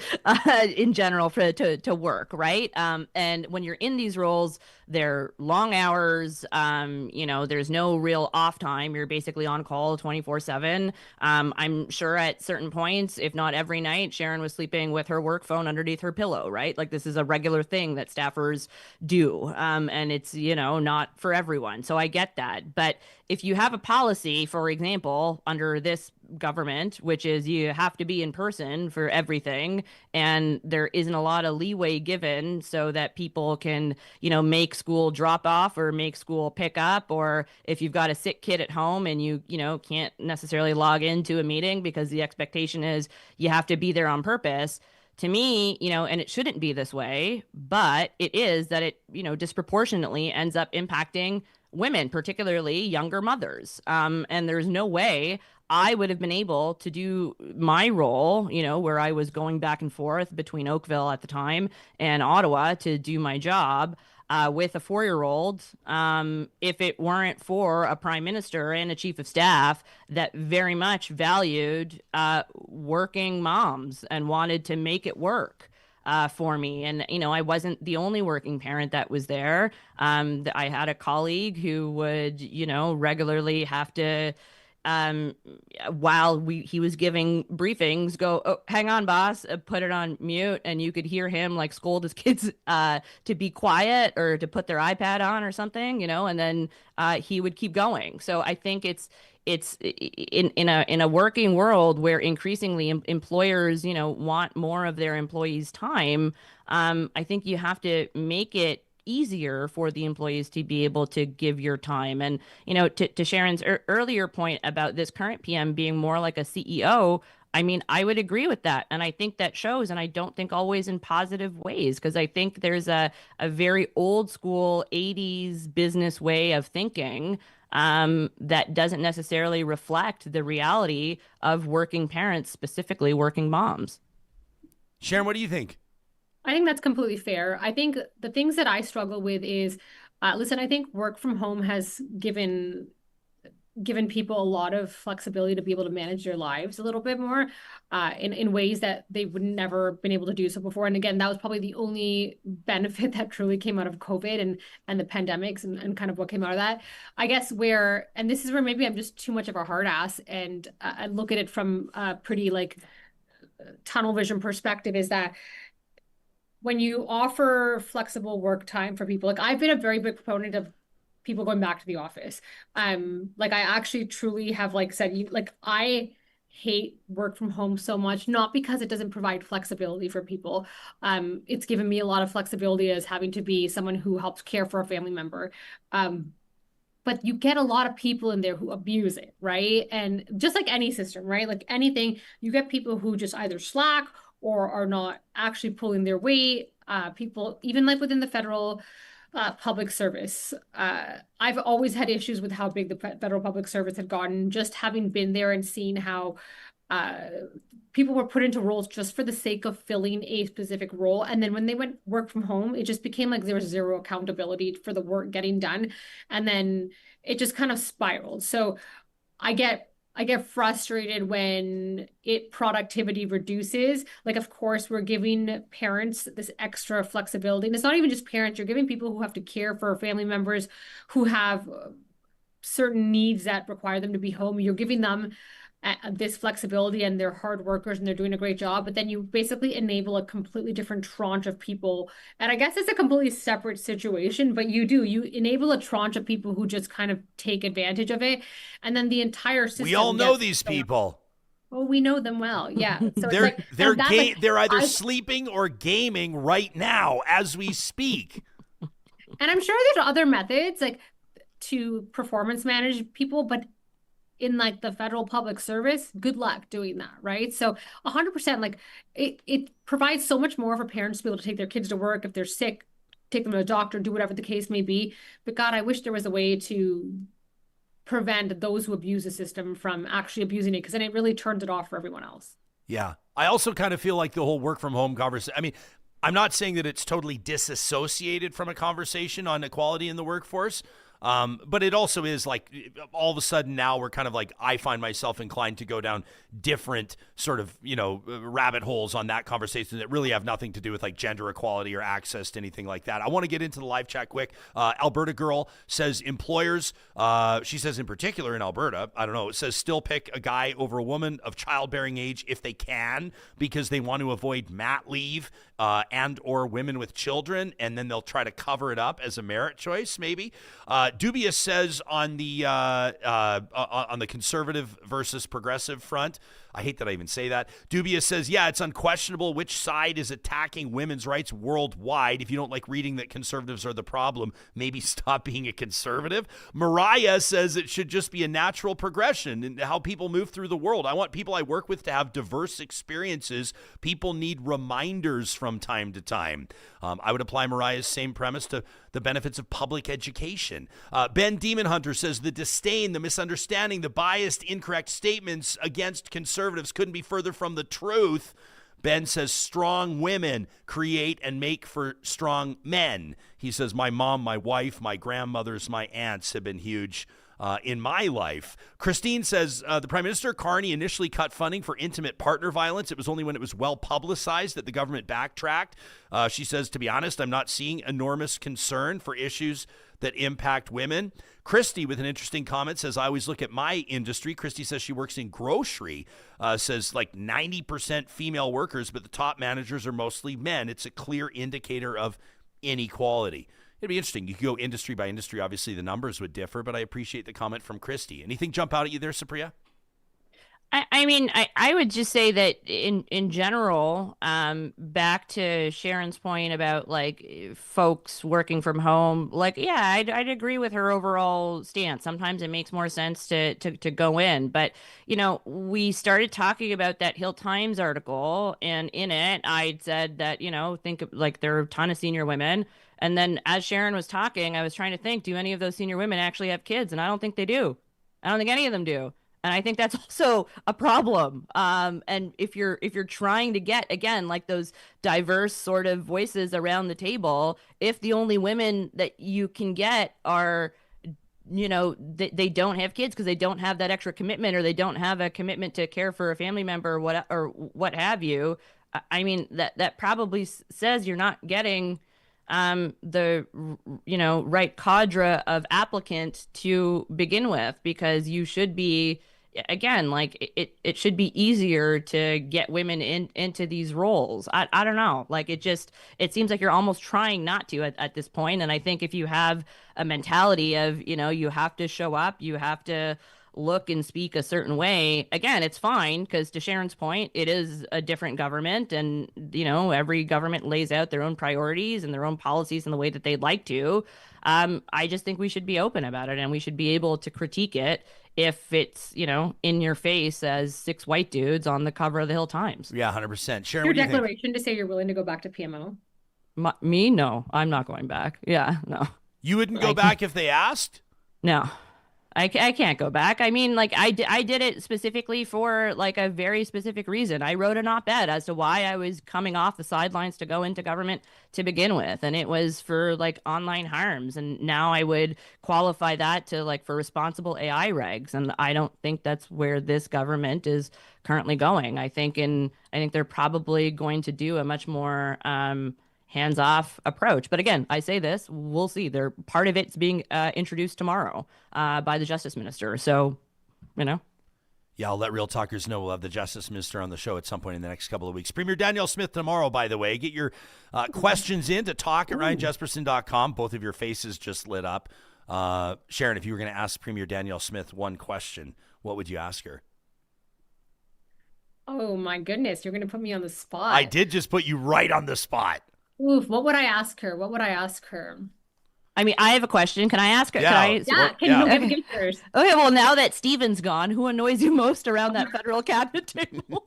in general, to work, right? And when you're in these roles, they're long hours, there's no real off time. You're basically on call 24/7. I'm sure at certain points, if not every night, Sharan was sleeping with her work phone underneath her pillow, right? Like, this is a regular thing that staffers do. And it's, not for everyone. So I get that. But if you have a policy, for example, under this government, which is you have to be in person for everything, and there isn't a lot of leeway given so that people can, make school drop off or make school pick up, or if you've got a sick kid at home and you can't necessarily log into a meeting because the expectation is you have to be there on purpose. To me, and it shouldn't be this way, but it is that it, disproportionately ends up impacting women, particularly younger mothers. And there's no way I would have been able to do my role, where I was going back and forth between Oakville at the time and Ottawa to do my job with a 4-year-old, if it weren't for a prime minister and a chief of staff that very much valued working moms and wanted to make it work. for me. And, I wasn't the only working parent that was there. I had a colleague who would, regularly have to, while he was giving briefings, go, "Oh, hang on, boss," put it on mute, and you could hear him like scold his kids to be quiet or to put their iPad on or something, and then he would keep going. So I think it's in a working world where increasingly employers, want more of their employees' time. I think you have to make it easier for the employees to be able to give your time. And, to Sharon's earlier point about this current PM being more like a CEO, I mean, I would agree with that. And I think that shows, and I don't think always in positive ways, because I think there's a very old school 80s business way of thinking that doesn't necessarily reflect the reality of working parents, specifically working moms. Sharon, what do you think? I think that's completely fair. I think the things that I struggle with is, listen, I think work from home has given people a lot of flexibility to be able to manage their lives a little bit more in ways that they would never been able to do so before. And again, that was probably the only benefit that truly came out of COVID and the pandemics and kind of what came out of that. I guess and this is where maybe I'm just too much of a hard ass and I look at it from a pretty like tunnel vision perspective, is that when you offer flexible work time for people, like I've been a very big proponent of people going back to the office. Like I actually truly have said, I hate work from home so much, not because it doesn't provide flexibility for people. It's given me a lot of flexibility as having to be someone who helps care for a family member. But you get a lot of people in there who abuse it, right? And just like any system, right? Like anything, you get people who just either slack or are not actually pulling their weight. People, even like within the federal public service, I've always had issues with how big the federal public service had gotten, just having been there and seen how people were put into roles just for the sake of filling a specific role. And then when they went work from home, it just became like there was zero accountability for the work getting done. And then it just kind of spiraled. So I get frustrated when productivity reduces. Like, of course, we're giving parents this extra flexibility. And it's not even just parents. You're giving people who have to care for family members who have certain needs that require them to be home. You're giving them this flexibility, and they're hard workers and they're doing a great job. But then you basically enable a completely different tranche of people. And I guess it's a completely separate situation, but you enable a tranche of people who just kind of take advantage of it. And then the entire system. We all know these people. Well, we know them well. Yeah. So they're either sleeping or gaming right now as we speak. And I'm sure there's other methods like to performance manage people, but in like the federal public service, good luck doing that, right? So 100%, like it provides so much more for parents to be able to take their kids to work. If they're sick, take them to a doctor, do whatever the case may be. But God, I wish there was a way to prevent those who abuse the system from actually abusing it, because then it really turns it off for everyone else. Yeah. I also kind of feel like the whole work from home conversation, I mean, I'm not saying that it's totally disassociated from a conversation on equality in the workforce. But it also is like all of a sudden now we're kind of like, I find myself inclined to go down different sort of, rabbit holes on that conversation that really have nothing to do with like gender equality or access to anything like that. I want to get into the live chat quick. Alberta Girl says employers, she says in particular in Alberta, I don't know, it says still pick a guy over a woman of childbearing age if they can, because they want to avoid mat leave and or women with children, and then they'll try to cover it up as a merit choice maybe. Dubious says on the conservative versus progressive front, I hate that I even say that. Dubious says, yeah, it's unquestionable which side is attacking women's rights worldwide. If you don't like reading that conservatives are the problem, maybe stop being a conservative. Mariah says it should just be a natural progression in how people move through the world. I want people I work with to have diverse experiences. People need reminders from time to time. I would apply Mariah's same premise to the benefits of public education. Ben Demon Hunter says the disdain, the misunderstanding, the biased, incorrect statements against conservatives couldn't be further from the truth. Ben says strong women create and make for strong men. He says my mom, my wife, my grandmothers, my aunts have been huge in my life. Christine says the Prime Minister Carney initially cut funding for intimate partner violence. It was only when it was well publicized that the government backtracked. She says, to be honest, I'm not seeing enormous concern for issues that impact women. Christy, with an interesting comment, says, I always look at my industry. Christy says she works in grocery, says like 90% female workers, but the top managers are mostly men. It's a clear indicator of inequality. It'd be interesting. You could go industry by industry. Obviously, the numbers would differ, but I appreciate the comment from Christy. Anything jump out at you there, Supriya? I mean, I would just say that in general, back to Sharon's point about like folks working from home, like, yeah, I'd agree with her overall stance. Sometimes it makes more sense to go in. But, you know, we started talking about that Hill Times article, and in it, I'd said that, you know, think of, like, there are a ton of senior women. And then as Sharon was talking, I was trying to think, do any of those senior women actually have kids? And I don't think they do. I don't think any of them do. And I think that's also a problem. And if you're trying to get, again, like those diverse sort of voices around the table, if the only women that you can get are, you know, they don't have kids because they don't have that extra commitment, or they don't have a commitment to care for a family member, or what have you, I mean, that probably says you're not getting the, you know, right cadre of applicant to begin with, because you should be, again, like it should be easier to get women into these roles. I don't know, like it seems like you're almost trying not to at this point. And I think if you have a mentality of, you know, you have to show up, you have to look and speak a certain way, again, it's fine, because to Sharon's point, it is a different government, and, you know, every government lays out their own priorities and their own policies in the way that they'd like to. I just think we should be open about it, and we should be able to critique it if it's, you know, in your face as 6 white dudes on the cover of the Hill Times. Yeah, 100%. Sharon, Your what do you think? declaration to say you're willing to go back to PMO? Me? No, I'm not going back. Yeah, no. You wouldn't go back if they asked? No. I can't go back. I mean, like, I did it specifically for, like, a very specific reason. I wrote an op-ed as to why I was coming off the sidelines to go into government to begin with. And it was for, like, online harms. And now I would qualify that to, like, for responsible AI regs. And I don't think that's where this government is currently going. I think they're probably going to do a much more hands-off approach. But again, I say this, we'll see. Part of it's being introduced tomorrow by the Justice Minister. So, you know. Yeah, I'll let Real Talkers know we'll have the Justice Minister on the show at some point in the next couple of weeks. Premier Danielle Smith tomorrow, by the way. Get your questions in to talk at ryanjespersen.com. Both of your faces just lit up. Sharon, if you were going to ask Premier Danielle Smith one question, what would you ask her? Oh, my goodness. You're going to put me on the spot. I did just put you right on the spot. Oof, what would I ask her? I mean, I have a question. Can I ask her? Yeah. Can you give yours? Okay, well, now that Stephen's gone, who annoys you most around that federal cabinet table?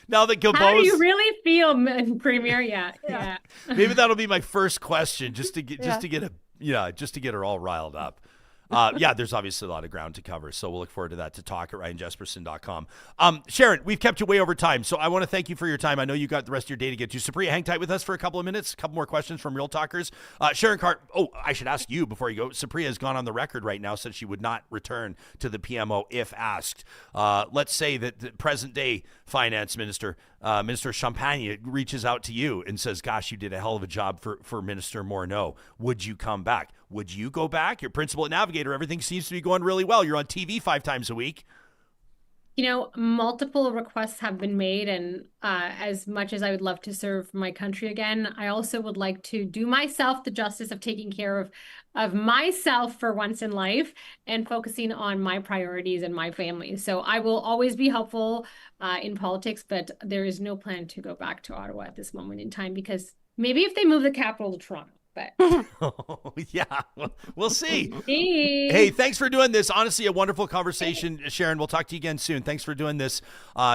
Now that Gabos... How do you really feel, Premier? Yeah. Maybe that'll be my first question, just to get her all riled up. Yeah, there's obviously a lot of ground to cover, so we'll look forward to that, to talk at ryanjespersen.com. Sharon, we've kept you way over time, so I want to thank you for your time. I know you got the rest of your day to get to. Supriya, hang tight with us for a couple of minutes. A couple more questions from Real Talkers. Sharon Carr, I should ask you before you go. Supriya has gone on the record right now, said she would not return to the PMO if asked. Let's say that the present-day finance minister, Minister Champagne, reaches out to you and says, gosh, you did a hell of a job for Minister Morneau. Would you come back? Would you go back? You're principal at Navigator. Everything seems to be going really well. You're on TV 5 times a week. You know, multiple requests have been made, and as much as I would love to serve my country again, I also would like to do myself the justice of taking care of myself for once in life and focusing on my priorities and my family. So I will always be helpful in politics, but there is no plan to go back to Ottawa at this moment in time, because maybe if they move the capital to Toronto. But yeah, we'll see. Hey, thanks for doing this. Honestly, a wonderful conversation, Sharon. We'll talk to you again soon. Thanks for doing this.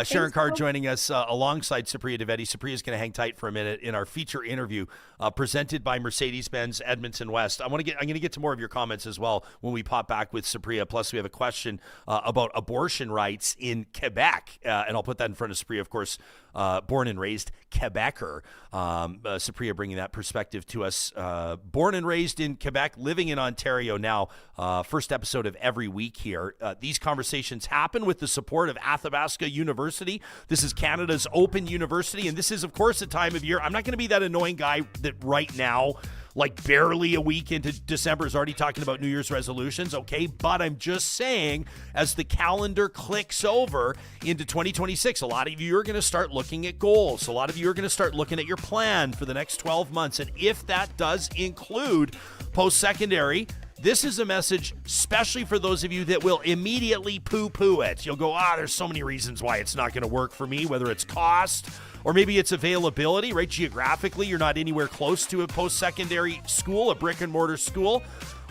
Sharon Carr joining us alongside Supriya Dwivedi. Supriya is going to hang tight for a minute in our feature interview presented by Mercedes-Benz Edmonton West. I'm going to get to more of your comments as well when we pop back with Supriya. Plus, we have a question about abortion rights in Quebec, and I'll put that in front of Supriya, of course, born and raised Quebecer. Supriya bringing that perspective to us. Born and raised in Quebec, living in Ontario now. First episode of every week here. These conversations happen with the support of Athabasca University. This is Canada's open university, and this is, of course, a time of year. I'm not going to be that annoying guy that right now, like barely a week into December, is already talking about New Year's resolutions, okay? But I'm just saying, as the calendar clicks over into 2026, a lot of you are going to start looking at goals. A lot of you are going to start looking at your plan for the next 12 months. And if that does include post-secondary, this is a message especially for those of you that will immediately poo-poo it. You'll go, there's so many reasons why it's not going to work for me, whether it's cost or maybe it's availability, right? Geographically, you're not anywhere close to a post-secondary school, a brick-and-mortar school.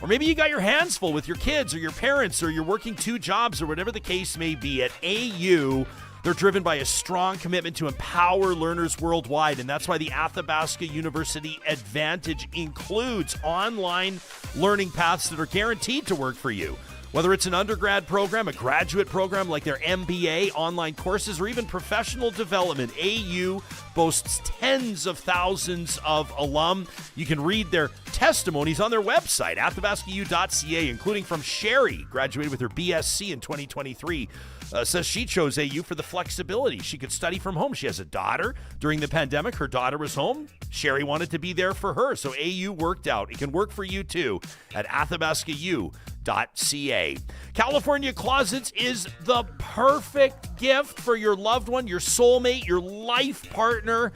Or maybe you got your hands full with your kids or your parents, or you're working 2 jobs, or whatever the case may be. At AU, they're driven by a strong commitment to empower learners worldwide, and that's why the Athabasca University Advantage includes online learning paths that are guaranteed to work for you. Whether it's an undergrad program, a graduate program like their MBA, online courses, or even professional development, AU boasts tens of thousands of alum. You can read their testimonies on their website, athabascau.ca, including from Sherry, graduated with her BSc in 2023. Says she chose AU for the flexibility. She could study from home. She has a daughter. During the pandemic, her daughter was home. Sherry wanted to be there for her, so AU worked out. It can work for you too at athabascau.ca. California Closets is the perfect gift for your loved one, your soulmate, your life partner,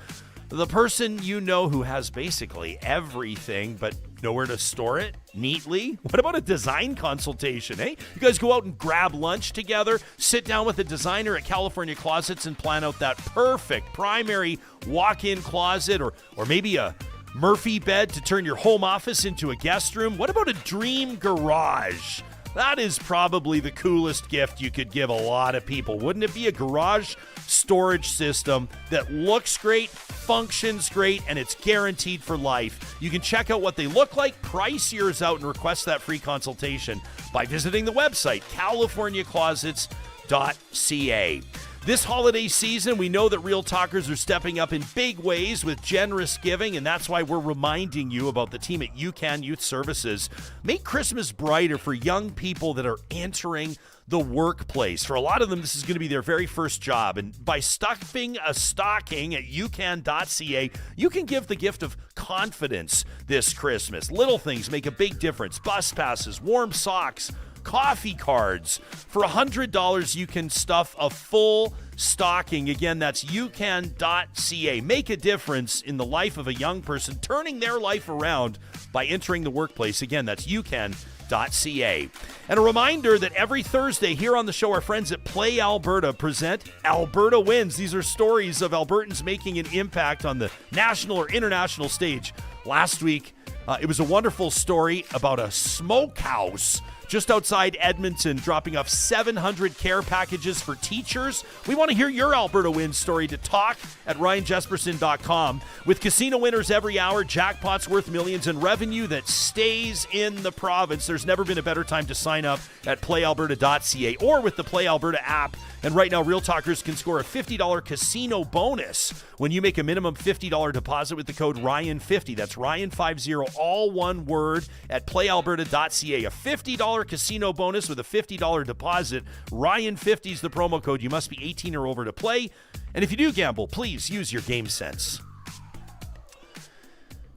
the person you know who has basically everything but nowhere to store it neatly. What about a design consultation, eh? You guys go out and grab lunch together, sit down with a designer at California Closets and plan out that perfect primary walk-in closet, or maybe a Murphy bed to turn your home office into a guest room. What about a dream garage? That is probably the coolest gift you could give a lot of people. Wouldn't it be a garage storage system that looks great, functions great, and it's guaranteed for life? You can check out what they look like, price yours out, and request that free consultation by visiting the website, californiaclosets.ca. This holiday season, we know that Real Talkers are stepping up in big ways with generous giving, and that's why we're reminding you about the team at UCAN Youth Services. Make Christmas brighter for young people that are entering the workplace. For a lot of them, this is going to be their very first job, and by stuffing a stocking at ucan.ca, you can give the gift of confidence this Christmas. Little things make a big difference. Bus passes, warm socks, coffee cards. For $100, you can stuff a full stocking. Again, that's ucan.ca. Make a difference in the life of a young person, turning their life around by entering the workplace. Again, that's ucan.ca. And a reminder that every Thursday here on the show, our friends at Play Alberta present Alberta Wins. These are stories of Albertans making an impact on the national or international stage. Last week, it was a wonderful story about a smokehouse just outside Edmonton, dropping off 700 care packages for teachers. We want to hear your Alberta Wins story to talk at ryanjespersen.com. With casino winners every hour, jackpots worth millions, and revenue that stays in the province, there's never been a better time to sign up at playalberta.ca or with the Play Alberta app. And right now, Real Talkers can score a $50 casino bonus when you make a minimum $50 deposit with the code Ryan50. That's Ryan50, all one word, at playalberta.ca. A $50 casino bonus with a $50 deposit. Ryan50 is the promo code. You must be 18 or over to play. And if you do gamble, please use your game sense.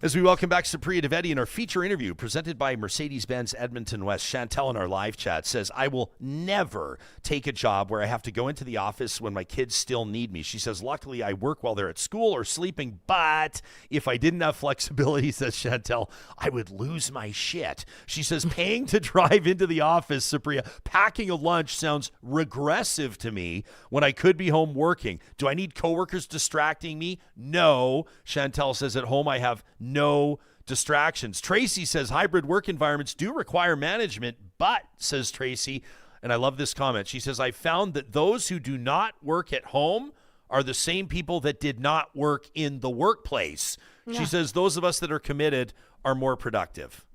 As we welcome back Supriya and Dwivedi in our feature interview presented by Mercedes-Benz Edmonton West, Chantel in our live chat says, I will never take a job where I have to go into the office when my kids still need me. She says, luckily I work while they're at school or sleeping, but if I didn't have flexibility, says Chantel, I would lose my shit. She says, paying to drive into the office, Supriya, packing a lunch sounds regressive to me when I could be home working. Do I need coworkers distracting me? No. Chantel says, at home I have no distractions. Tracy says hybrid work environments do require management, but, says Tracy, and I love this comment, she says, I found that those who do not work at home are the same people that did not work in the workplace. Yeah. She says those of us that are committed are more productive.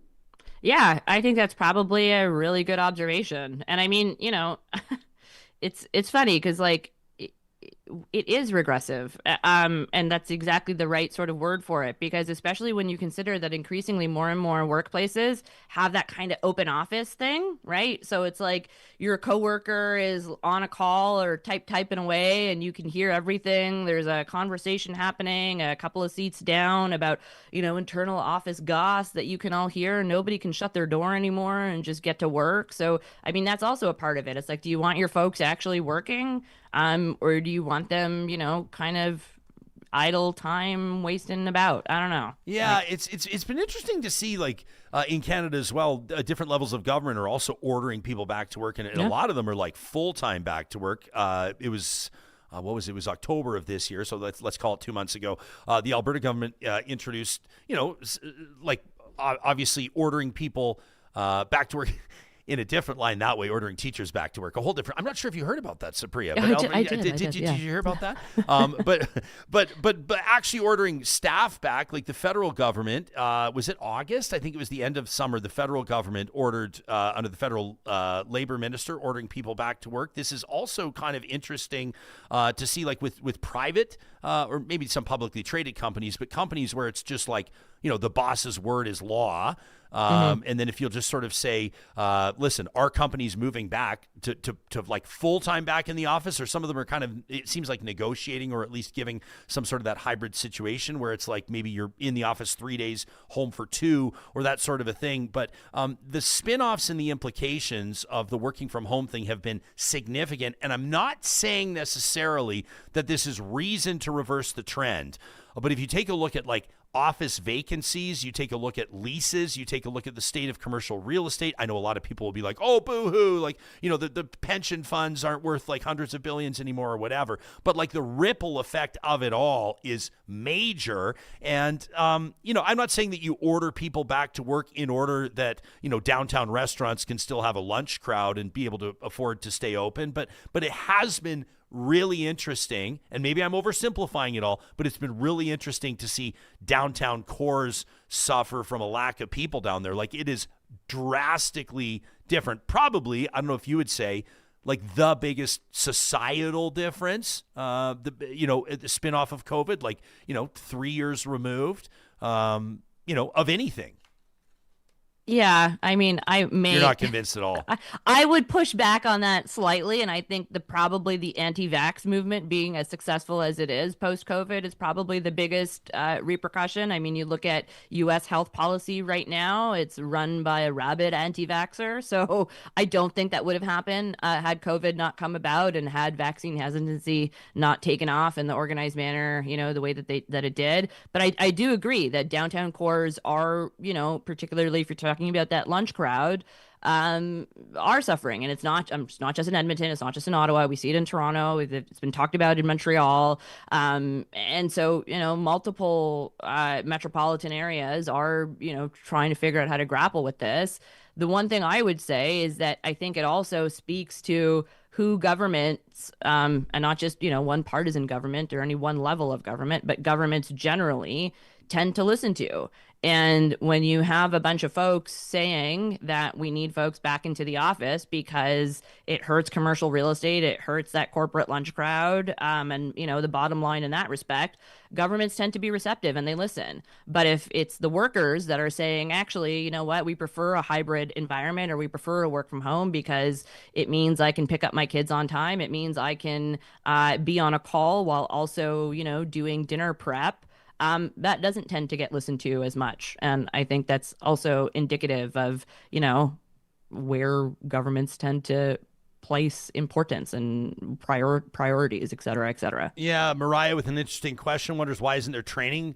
Yeah, I think that's probably a really good observation. And I mean, you know, it's funny because like it is regressive. And that's exactly the right sort of word for it, because especially when you consider that increasingly more and more workplaces have that kind of open office thing, right? So it's like your coworker is on a call or typing away and you can hear everything. There's a conversation happening a couple of seats down about, internal office goss that you can all hear. Nobody can shut their door anymore and just get to work. So, I mean, that's also a part of it. It's like, do you want your folks actually working? Or do you want them, kind of idle time wasting about? I don't know. Yeah, it's been interesting to see, like, in Canada as well, different levels of government are also ordering people back to work, and a lot of them are like full-time back to work. It was what was it? It was October of this year, so let's call it 2 months ago. The Alberta government introduced, obviously ordering people back to work. In a different line that way, ordering teachers back to work. A whole different. I'm not sure if you heard about that, Supriya. But I did. Did you hear about that? But actually ordering staff back, like the federal government, was it August? I think it was the end of summer. The federal government ordered, under the federal labor minister, ordering people back to work. This is also kind of interesting to see, like with private or maybe some publicly traded companies, but companies where it's just like, the boss's word is law. And then if you'll just sort of say, listen, our company's moving back to like full-time back in the office, or some of them are kind of, it seems like negotiating or at least giving some sort of that hybrid situation where it's like maybe you're in the office 3 days, home for 2, or that sort of a thing. But the spin-offs and the implications of the working from home thing have been significant. And I'm not saying necessarily that this is reason to reverse the trend. But if you take a look at like office vacancies, you take a look at leases, you take a look at the state of commercial real estate. I know a lot of people will be like, oh, boo-hoo, like, the pension funds aren't worth like hundreds of billions anymore or whatever. But like the ripple effect of it all is major. And, I'm not saying that you order people back to work in order that, downtown restaurants can still have a lunch crowd and be able to afford to stay open. But it has been really interesting, and maybe I'm oversimplifying it all, but it's been really interesting to see downtown cores suffer from a lack of people down there. Like, it is drastically different. Probably, I don't know if you would say, like the biggest societal difference, the spinoff of COVID, like, 3 years removed, of anything. Yeah, I mean, You're not convinced at all. I would push back on that slightly, and I think probably the anti-vax movement being as successful as it is post-COVID is probably the biggest repercussion. I mean, you look at U.S. health policy right now; it's run by a rabid anti-vaxxer. So I don't think that would have happened had COVID not come about and had vaccine hesitancy not taken off in the organized manner, the way that it did. But I do agree that downtown cores are, particularly if you're talking about that lunch crowd, are suffering. And it's not just in Edmonton. It's not just in Ottawa. We see it in Toronto. It's been talked about in Montreal. And so, multiple metropolitan areas are, trying to figure out how to grapple with this. The one thing I would say is that I think it also speaks to who governments, and not just, one partisan government or any one level of government, but governments generally tend to listen to. And when you have a bunch of folks saying that we need folks back into the office because it hurts commercial real estate, it hurts that corporate lunch crowd, and, the bottom line in that respect, governments tend to be receptive and they listen. But if it's the workers that are saying, actually, we prefer a hybrid environment, or we prefer to work from home because it means I can pick up my kids on time, it means I can be on a call while also, doing dinner prep, that doesn't tend to get listened to as much. And I think that's also indicative of, where governments tend to place importance and priorities, et cetera, et cetera. Yeah, Mariah with an interesting question wonders, why isn't there training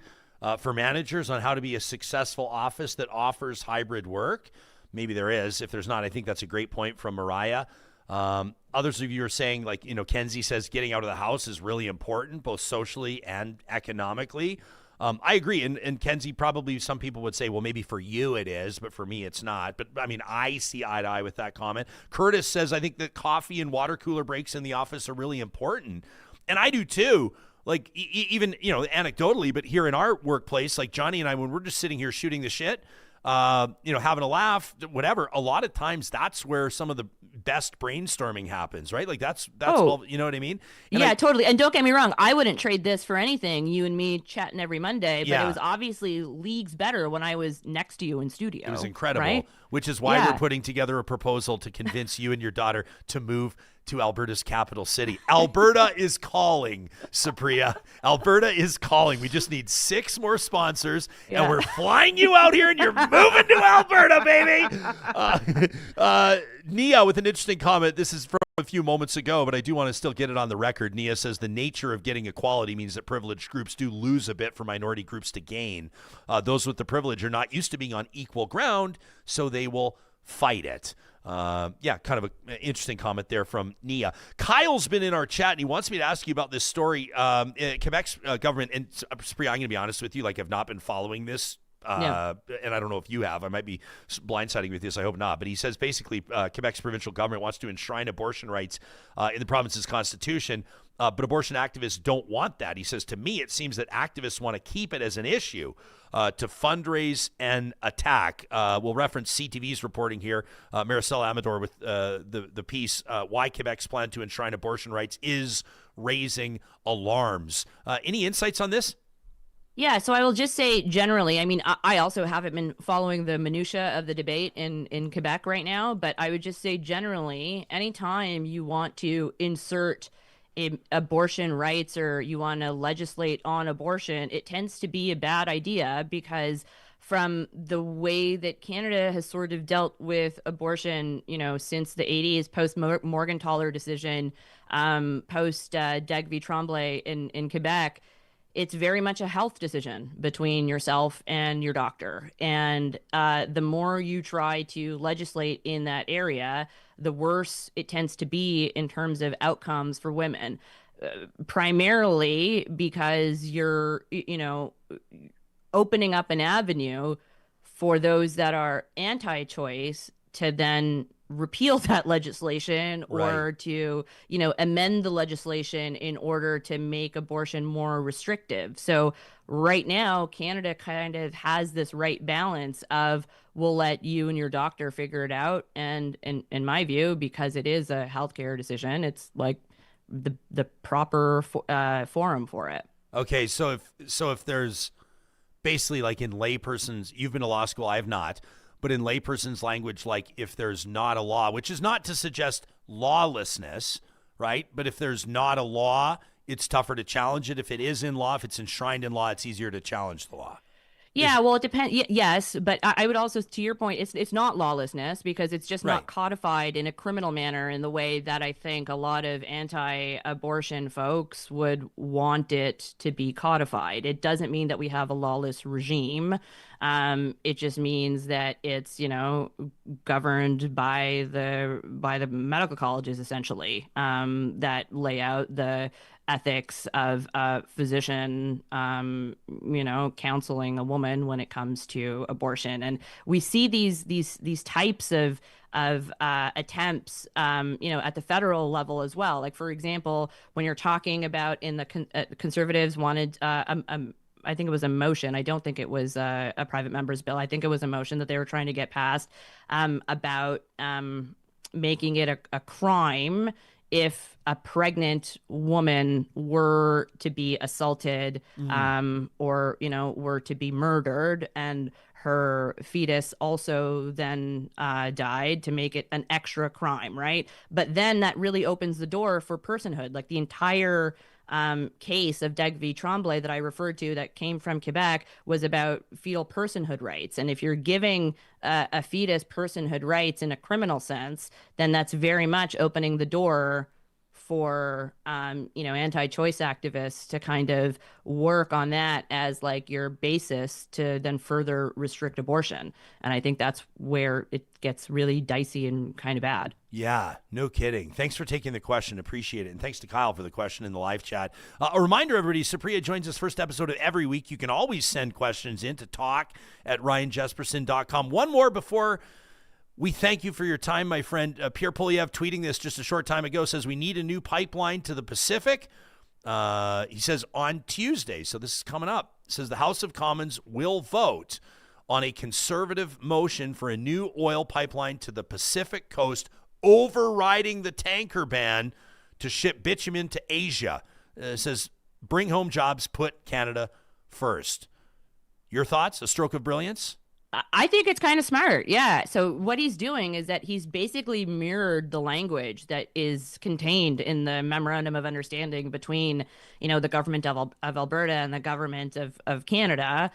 for managers on how to be a successful office that offers hybrid work? Maybe there is. If there's not, I think that's a great point from Mariah. Others of you are saying, like, Kenzie says getting out of the house is really important, both socially and economically. I agree. And Kenzie, probably some people would say, well, maybe for you it is, but for me it's not. But I mean, I see eye to eye with that comment. Curtis says, I think that coffee and water cooler breaks in the office are really important. And I do too. Like, even, anecdotally, but here in our workplace, like Johnny and I, when we're just sitting here shooting the shit, having a laugh, whatever. A lot of times that's where some of the best brainstorming happens, right? Like that's all, you know what I mean? And totally. And don't get me wrong, I wouldn't trade this for anything. You and me chatting every Monday, but it was obviously leagues better when I was next to you in studio. It was incredible, right? Which is why we're putting together a proposal to convince you and your daughter to move to Alberta's capital city. Alberta is calling, Supriya. Alberta is calling. We just need 6 more sponsors, and we're flying you out here, and you're moving to Alberta, baby. Nia with an interesting comment. This is from a few moments ago, but I do want to still get it on the record. Nia says the nature of getting equality means that privileged groups do lose a bit for minority groups to gain. Those with the privilege are not used to being on equal ground, so they will fight it. Kind of an interesting comment there from Nia. Kyle's been in our chat, and he wants me to ask you about this story. Quebec's government, and Supriya, I'm going to be honest with you, like I've not been following this. And I don't know if you have. I might be blindsiding with this. I hope not. But he says basically Quebec's provincial government wants to enshrine abortion rights in the province's constitution, but abortion activists don't want that. He says, to me, it seems that activists want to keep it as an issue to fundraise and attack. We'll reference CTV's reporting here, Maricel Amador with the piece, Why Quebec's Plan to Enshrine Abortion Rights is Raising Alarms. Any insights on this? Yeah, so I will just say generally, I mean, I also haven't been following the minutia of the debate in Quebec right now, but I would just say generally, anytime you want to insert abortion rights or you want to legislate on abortion, it tends to be a bad idea because from the way that Canada has sort of dealt with abortion, since the 80s, post Morgentaler decision, post Dag v. Tremblay in Quebec, it's very much a health decision between yourself and your doctor. And the more you try to legislate in that area, the worse it tends to be in terms of outcomes for women, primarily because you're, opening up an avenue for those that are anti-choice to then repeal that legislation or to, amend the legislation in order to make abortion more restrictive. So right now, Canada kind of has this right balance of we'll let you and your doctor figure it out. And in my view, because it is a healthcare decision, it's like the proper forum for it. Okay, so if there's basically like in layperson's, you've been to law school, I have not. But in layperson's language, like if there's not a law, which is not to suggest lawlessness, right? But if there's not a law, it's tougher to challenge it. If it is in law, if it's enshrined in law, it's easier to challenge the law. Yeah, well, it depends. Yes, but I would also, to your point, it's not lawlessness because it's just not codified in a criminal manner in the way that I think a lot of anti-abortion folks would want it to be codified. It doesn't mean that we have a lawless regime. It just means that it's, governed by the medical colleges essentially, that lay out the ethics of a physician, counseling a woman when it comes to abortion. And we see these types of attempts, at the federal level as well. Like, for example, when you're talking about in the conservatives wanted, I think it was a motion. I don't think it was a private member's bill. I think it was a motion that they were trying to get passed about making it a crime if a pregnant woman were to be assaulted or, were to be murdered and her fetus also then died, to make it an extra crime, right? But then that really opens the door for personhood. Like the entire case of Dag v. Tremblay that I referred to that came from Quebec was about fetal personhood rights. And if you're giving a fetus personhood rights in a criminal sense, then that's very much opening the door for, anti-choice activists to kind of work on that as like your basis to then further restrict abortion. And I think that's where it gets really dicey and kind of bad. Yeah, no kidding. Thanks for taking the question. Appreciate it. And thanks to Kyle for the question in the live chat. A reminder, everybody, Supriya joins us first episode of every week. You can always send questions in to talk@ryanjespersen.com. One more before we thank you for your time, my friend. Pierre Polyev tweeting this just a short time ago says we need a new pipeline to the Pacific. He says on Tuesday, so this is coming up, says the House of Commons will vote on a conservative motion for a new oil pipeline to the Pacific coast, overriding the tanker ban to ship bitumen to Asia. It says, bring home jobs, put Canada first. Your thoughts? A stroke of brilliance? I think it's kind of smart. Yeah. So what he's doing is that he's basically mirrored the language that is contained in the memorandum of understanding between, the government of Alberta and the government of Canada,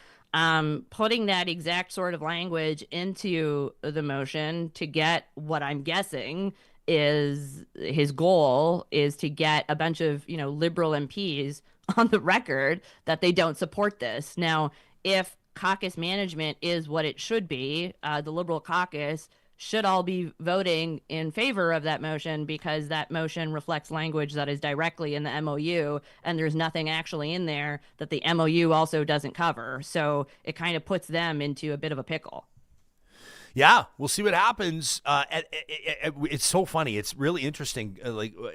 putting that exact sort of language into the motion to get what I'm guessing is his goal is to get a bunch of, Liberal MPs on the record that they don't support this. Now, if caucus management is what it should be, the Liberal caucus should all be voting in favor of that motion because that motion reflects language that is directly in the MOU, and there's nothing actually in there that the MOU also doesn't cover. So it kind of puts them into a bit of a pickle. Yeah, we'll see what happens. It's so funny. It's really interesting.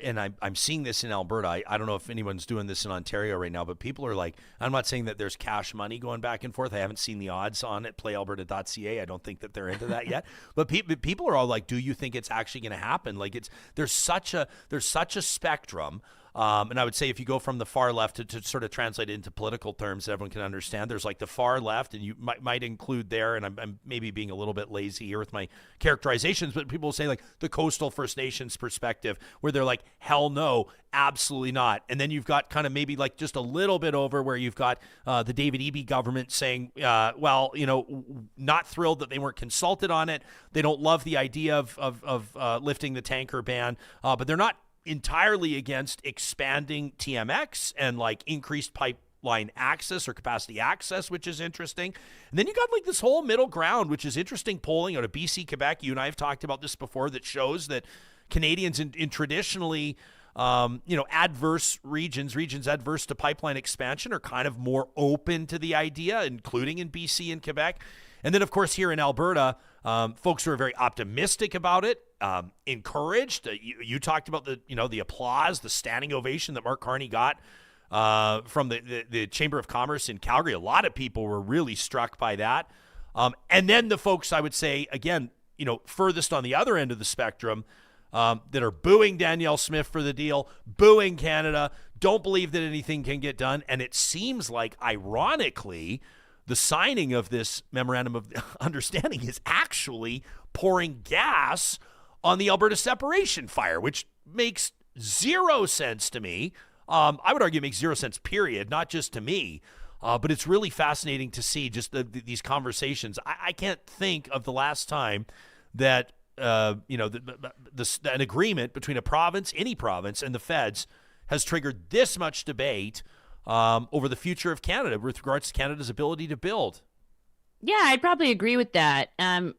And I'm seeing this in Alberta. I don't know if anyone's doing this in Ontario right now, but people are like, I'm not saying that there's cash money going back and forth. I haven't seen the odds on it. PlayAlberta.ca. I don't think that they're into that yet. But people are all like, do you think it's actually going to happen? Like there's such a spectrum. And I would say if you go from the far left to sort of translate it into political terms that everyone can understand, there's like the far left, and you might include there, and I'm maybe being a little bit lazy here with my characterizations, but people will say like the coastal First Nations perspective, where they're like, hell no, absolutely not. And then you've got kind of maybe like just a little bit over where you've got the David Eby government saying, not thrilled that they weren't consulted on it. They don't love the idea of lifting the tanker ban, but they're not entirely against expanding TMX and like increased pipeline access or capacity access, which is interesting. And then you got like this whole middle ground, which is interesting polling out of BC, Quebec. You and I have talked about this before, that shows that Canadians in traditionally, adverse regions adverse to pipeline expansion are kind of more open to the idea, including in BC and Quebec. And then, of course, here in Alberta, folks who are very optimistic about it, encouraged. You talked about the applause, the standing ovation that Mark Carney got from the Chamber of Commerce in Calgary. A lot of people were really struck by that. And then the folks, I would say, again, furthest on the other end of the spectrum, that are booing Danielle Smith for the deal, booing Canada, don't believe that anything can get done. And it seems like, ironically, the signing of this memorandum of understanding is actually pouring gas on the Alberta separation fire, which makes zero sense to me. I would argue it makes 0 sense, period, not just to me. But it's really fascinating to see just these conversations. I can't think of the last time that an agreement between a province, any province, and the feds has triggered this much debate over the future of Canada with regards to Canada's ability to build. Yeah, I'd probably agree with that.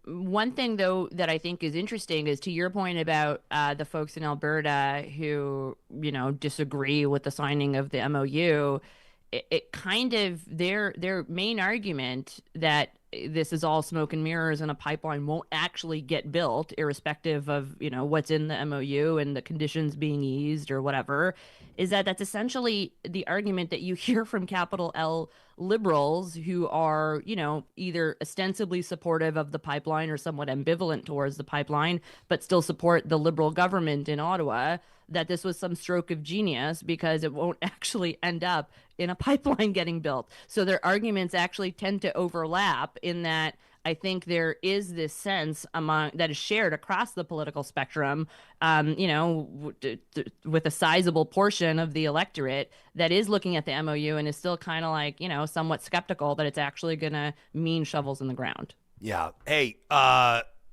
One thing, though, that I think is interesting is to your point about the folks in Alberta who, disagree with the signing of the MOU. It kind of their main argument that this is all smoke and mirrors and a pipeline won't actually get built, irrespective of what's in the MOU and the conditions being eased or whatever, is that that's essentially the argument that you hear from capital L Liberals who are either ostensibly supportive of the pipeline or somewhat ambivalent towards the pipeline, but still support the Liberal government in Ottawa, that this was some stroke of genius because it won't actually end up in a pipeline getting built. So their arguments actually tend to overlap in that I think there is this sense that is shared across the political spectrum, with a sizable portion of the electorate that is looking at the MOU and is still kind of like, somewhat skeptical that it's actually going to mean shovels in the ground. Yeah. Hey,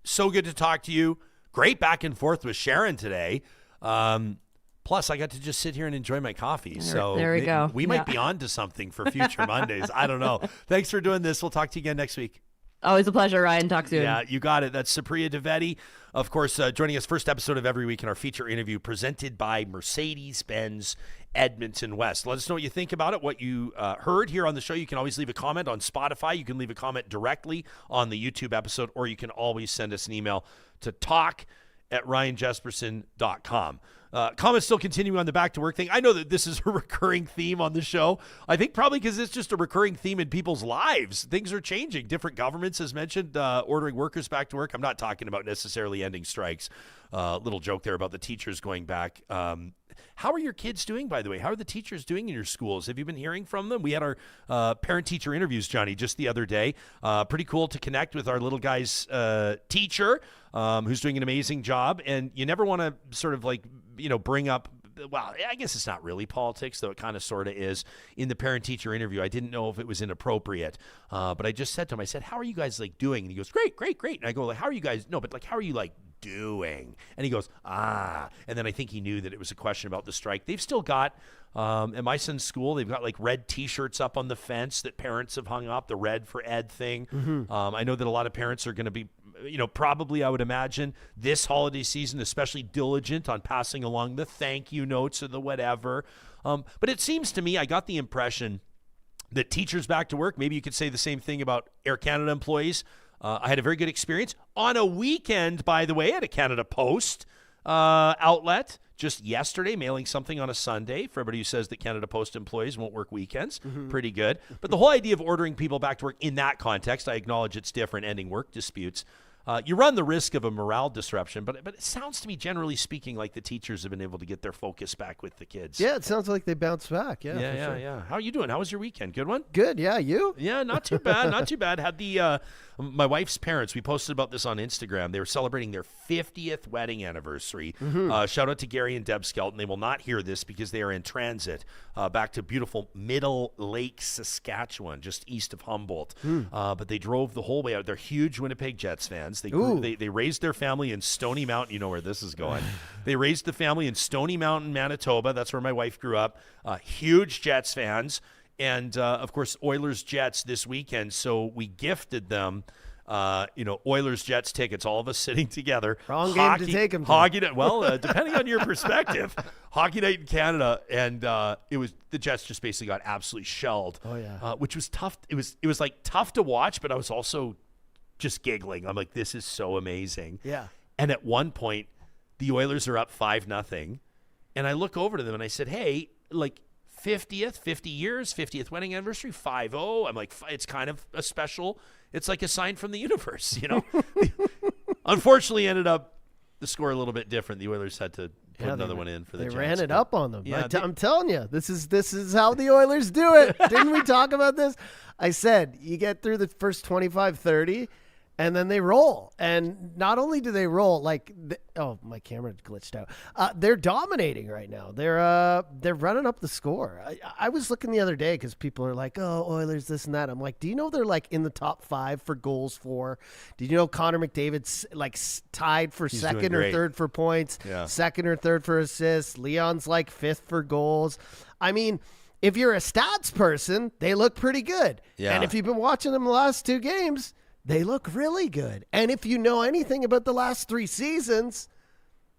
so good to talk to you. Great back and forth with Sharan today. Plus, I got to just sit here and enjoy my coffee. So there we go. We might be on to something for future Mondays. I don't know. Thanks for doing this. We'll talk to you again next week. Always a pleasure, Ryan. Talk soon. Yeah, you got it. That's Supriya Dwivedi, of course, joining us first episode of every week in our feature interview presented by Mercedes-Benz Edmonton West. Let us know what you think about it, what you heard here on the show. You can always leave a comment on Spotify. You can leave a comment directly on the YouTube episode, or you can always send us an email to talk at ryanjespersen.com. Comments still continuing on the back to work thing. I know that this is a recurring theme on the show. I think probably because it's just a recurring theme in people's lives. Things are changing. Different governments, as mentioned, ordering workers back to work. I'm not talking about necessarily ending strikes. Little joke there about the teachers going back. How are your kids doing, by the way? How are the teachers doing in your schools? Have you been hearing from them? We had our parent-teacher interviews, Johnny, just the other day. Pretty cool to connect with our little guy's teacher, who's doing an amazing job. And you never want to sort of like, bring up, well, I guess it's not really politics, though it kind of sort of is. In the parent-teacher interview, I didn't know if it was inappropriate, but I just said to him, I said, how are you guys like doing? And he goes, great. And I go, like, how are you guys? No, but like, how are you like doing? And he goes, and then I think he knew that it was a question about the strike. They've still got, at my son's school, they've got like red T-shirts up on the fence that parents have hung up, the red for Ed thing. I know that a lot of parents are going to be, probably I would imagine this holiday season, especially diligent on passing along the thank you notes or the whatever. But it seems to me, I got the impression that teachers back to work, maybe you could say the same thing about Air Canada employees. I had a very good experience on a weekend, by the way, at a Canada Post outlet just yesterday, mailing something on a Sunday for everybody who says that Canada Post employees won't work weekends. Pretty good. But the whole idea of ordering people back to work in that context, I acknowledge it's different, ending work disputes. You run the risk of a morale disruption, but it sounds to me, generally speaking, like the teachers have been able to get their focus back with the kids. Yeah, it sounds like they bounced back. Yeah, Yeah. How are you doing? How was your weekend? Good one? Good, yeah. You? Yeah, not too bad. Not too bad. Had the my wife's parents, we posted about this on Instagram. They were celebrating their 50th wedding anniversary. Shout out to Gary and Deb Skelton. They will not hear this because they are in transit back to beautiful Middle Lake, Saskatchewan, just east of Humboldt. But they drove the whole way out. They're huge Winnipeg Jets fans. They raised their family in Stony Mountain. You know where this is going. They raised the family in Stony Mountain, Manitoba. That's where my wife grew up. Huge Jets fans. And, of course, Oilers-Jets this weekend. So we gifted them, Oilers-Jets tickets, all of us sitting together. Wrong game to take them to. Hockey night. Well, depending on your perspective, hockey night in Canada. And the Jets just basically got absolutely shelled. Oh, yeah. Which was tough. It was like tough to watch, but I was also just giggling. I'm like, this is so amazing. Yeah. And at one point, the Oilers are up 5-0. And I look over to them and I said, hey, like, 50 years, 50th wedding anniversary, 5-0. I'm like, it's kind of a special, it's like a sign from the universe, Unfortunately, ended up the score a little bit different. The Oilers had to put another one in for the Jets. They ran it up on them. Yeah, I'm telling you, this is how the Oilers do it. Didn't we talk about this? I said, you get through the first 25, 30, and then they roll. And not only do they roll, my camera glitched out. They're dominating right now. They're running up the score. I was looking the other day because people are like, oh, Oilers, this and that. I'm like, do you know they're like in the top 5 for goals for? Did you know Connor McDavid's like tied for second or third for points, second or third for assists? Leon's like 5th for goals. I mean, if you're a stats person, they look pretty good. Yeah. And if you've been watching them the last 2 games, they look really good. And if you know anything about the last 3 seasons,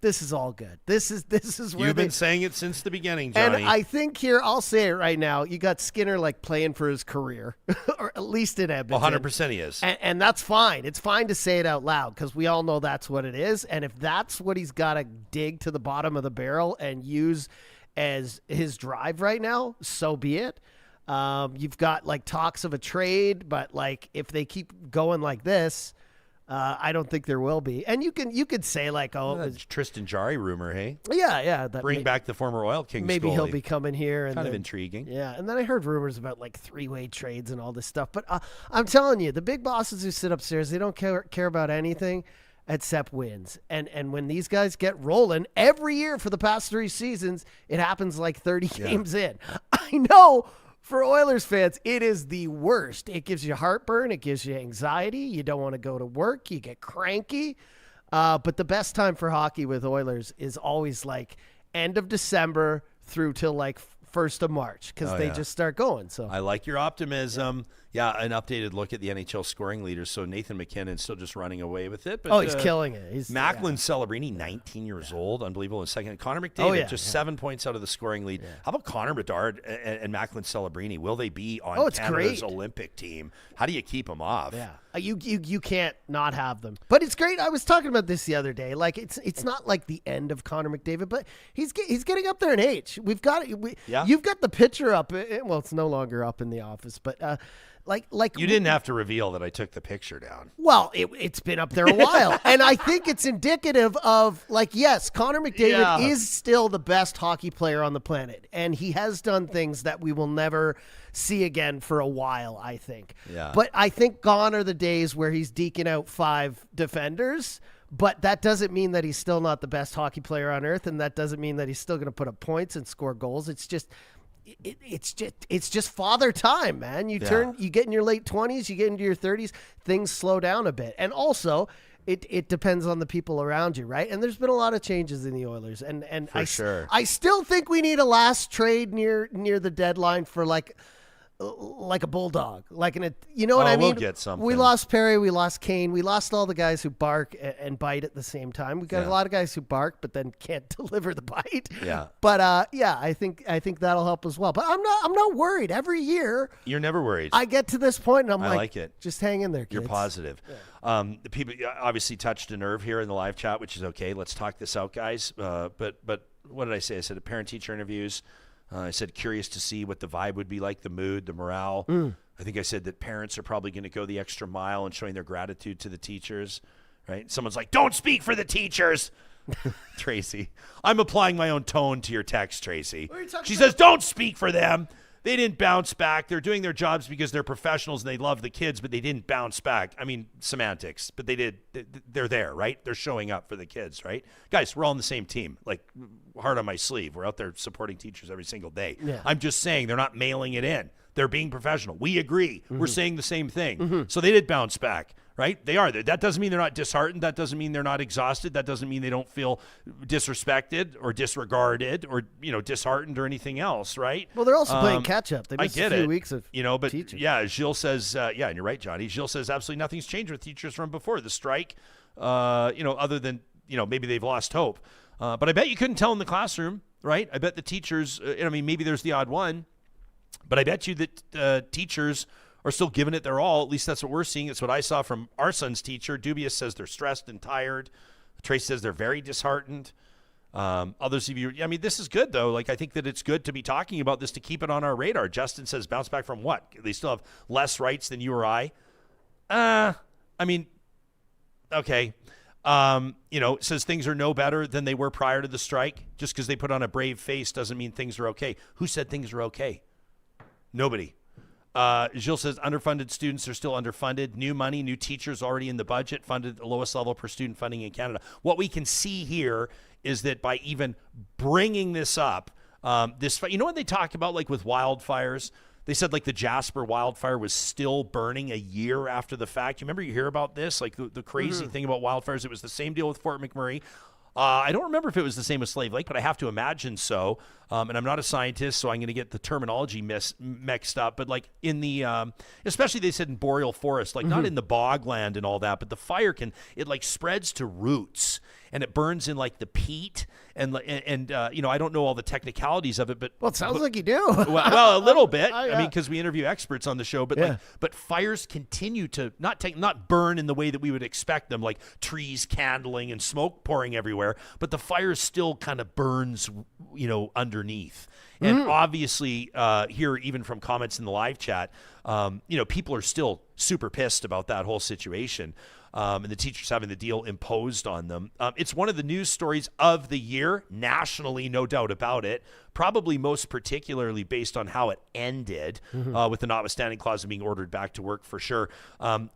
this is all good. This is where you've been saying it since the beginning, Johnny. And I think here, I'll say it right now, you got Skinner like playing for his career, or at least in Edmonton. 100% he is. And that's fine. It's fine to say it out loud because we all know that's what it is. And if that's what he's got to dig to the bottom of the barrel and use as his drive right now, so be it. You've got like talks of a trade, but like if they keep going like this, I don't think there will be. And you could say like, oh, that's Tristan Jarry rumor, hey? Yeah. Bring back the former Oil Kings. Maybe goalie. He'll be coming here. And kind of intriguing. Yeah, and then I heard rumors about like 3-way trades and all this stuff. But I'm telling you, the big bosses who sit upstairs, they don't care about anything except wins. And when these guys get rolling every year for the past 3 seasons, it happens like 30 games in. I know. For Oilers fans, it is the worst. It gives you heartburn. It gives you anxiety. You don't want to go to work. You get cranky. But the best time for hockey with Oilers is always like end of December through till like 1st of March because they just start going. So I like your optimism. Yeah, an updated look at the NHL scoring leaders. So Nathan McKinnon's still just running away with it. But, Oh, he's killing it. He's Macklin Celebrini, 19 years old, unbelievable in second. Connor McDavid, just 7 points out of the scoring lead. How about Connor Bedard and Macklin Celebrini? Will they be on Canada's Olympic team? How do you keep them off? Yeah, you can't not have them. But it's great. I was talking about this the other day. Like it's not like the end of Connor McDavid, but he's getting up there in age. We've got You've got the picture up. Well, it's no longer up in the office, but. Like you didn't have to reveal that I took the picture down. Well, it's been up there a while, and I think it's indicative of yes, Connor McDavid is still the best hockey player on the planet, and he has done things that we will never see again for a while, I think. Yeah. But I think gone are the days where he's deking out 5 defenders. But that doesn't mean that he's still not the best hockey player on earth, and that doesn't mean that he's still going to put up points and score goals. It's just. It's just father time, man. You get in your late 20s, you get into your 30s, things slow down a bit. And also, it depends on the people around you, right? And there's been a lot of changes in the Oilers. And I still think we need a last trade near the deadline for like a bulldog, you know what I mean? We'll get something. We lost Perry, we lost Kane, we lost all the guys who bark and bite at the same time. We got a lot of guys who bark but then can't deliver the bite. Yeah. But I think that'll help as well. But I'm not worried. Every year you're never worried. I get to this point and I'm I like it. Just hang in there, kids. You're positive. Yeah. The people obviously touched a nerve here in the live chat, which is okay. Let's talk this out, guys. But what did I say? I said parent-teacher interviews. I said curious to see what the vibe would be like, the mood, the morale. I think I said that parents are probably going to go the extra mile in showing their gratitude to the teachers, right? Someone's like, don't speak for the teachers. Tracy, I'm applying my own tone to your text, Tracy. She says, don't speak for them. They didn't bounce back. They're doing their jobs because they're professionals and they love the kids, but they didn't bounce back. I mean, semantics, but they did. They're there, right? They're showing up for the kids, right? Guys, we're all on the same team. Like, heart on my sleeve. We're out there supporting teachers every single day. Yeah. I'm just saying they're not mailing it in. They're being professional. We agree. We're saying the same thing. So they did bounce back, right? They are. That doesn't mean they're not disheartened. That doesn't mean they're not exhausted. That doesn't mean they don't feel disrespected or disregarded or, disheartened or anything else, right? Well, they're also playing catch-up. They missed a few weeks of but teaching. Yeah, Gilles says, and you're right, Johnny. Gilles says absolutely nothing's changed with teachers from before. The strike, other than, maybe they've lost hope. But I bet you couldn't tell in the classroom, right? I bet the teachers, maybe there's the odd one, but I bet you that teachers are still giving it their all. At least that's what we're seeing. It's what I saw from our son's teacher. Dubious says they're stressed and tired. Trace says they're very disheartened. Others of you, this is good, though. Like, I think that it's good to be talking about this to keep it on our radar. Justin says bounce back from what? They still have less rights than you or I? Okay. Says things are no better than they were prior to the strike. Just because they put on a brave face doesn't mean things are okay. Who said things are okay? Nobody. Gilles says underfunded students are still underfunded. New money, new teachers already in the budget, funded at the lowest level per student funding in Canada. What we can see here is that by even bringing this up, when they talk about like with wildfires, they said like the Jasper wildfire was still burning a year after the fact. You hear about this? Like the crazy thing about wildfires, it was the same deal with Fort McMurray. I don't remember if it was the same as Slave Lake, but I have to imagine so. And I'm not a scientist, so I'm going to get the terminology mixed up. But like in the, especially they said in boreal forest, like not in the bogland and all that, but the fire it like spreads to roots and it burns in like the peat and I don't know all the technicalities of it, but it sounds like you do. well, a little bit. Yeah. Because we interview experts on the show, but but fires continue to not burn in the way that we would expect them, like trees candling and smoke pouring everywhere, but the fire still kind of burns, underneath. And obviously, here, even from comments in the live chat, people are still super pissed about that whole situation. And the teachers having the deal imposed on them. It's one of the news stories of the year, nationally, no doubt about it, probably most particularly based on how it ended, with the notwithstanding clause of being ordered back to work for sure.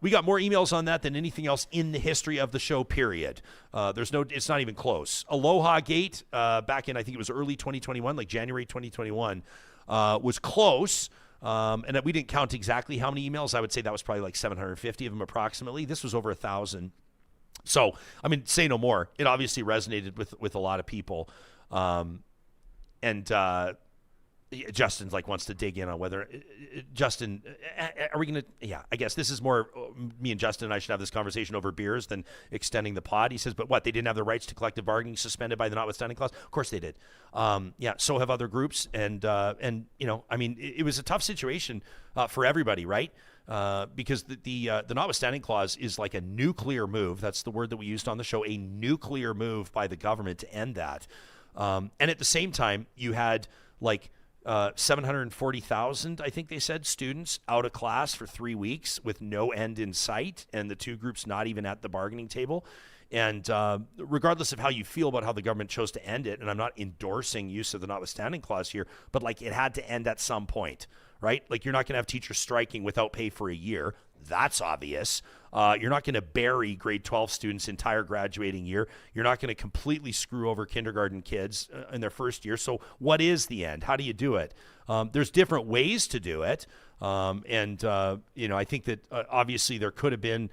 We got more emails on that than anything else in the history of the show, period. It's not even close. Aloha Gate, back in, I think it was early 2021, like January 2021, was close. And we didn't count exactly how many emails. I would say that was probably like 750 of them approximately. This was over 1,000. So, say no more. It obviously resonated with a lot of people. Justin's like wants to dig in on whether Justin, are we going to, I guess this is more me and Justin and I should have this conversation over beers than extending the pod. He says, but what, they didn't have their rights to collective bargaining suspended by the notwithstanding clause? Of course they did. So have other groups. And it was a tough situation for everybody, right? Because the notwithstanding clause is like a nuclear move. That's the word that we used on the show, a nuclear move by the government to end that. And at the same time, you had like 740,000, I think they said, students out of class for 3 weeks with no end in sight, and the two groups not even at the bargaining table. And regardless of how you feel about how the government chose to end it, and I'm not endorsing use of the notwithstanding clause here, but like it had to end at some point, right? Like you're not going to have teachers striking without pay for a year. That's obvious. You're not going to bury grade 12 students' entire graduating year. You're not going to completely screw over kindergarten kids in their first year. So what is the end? How do you do it? There's different ways to do it. I think that obviously there could have been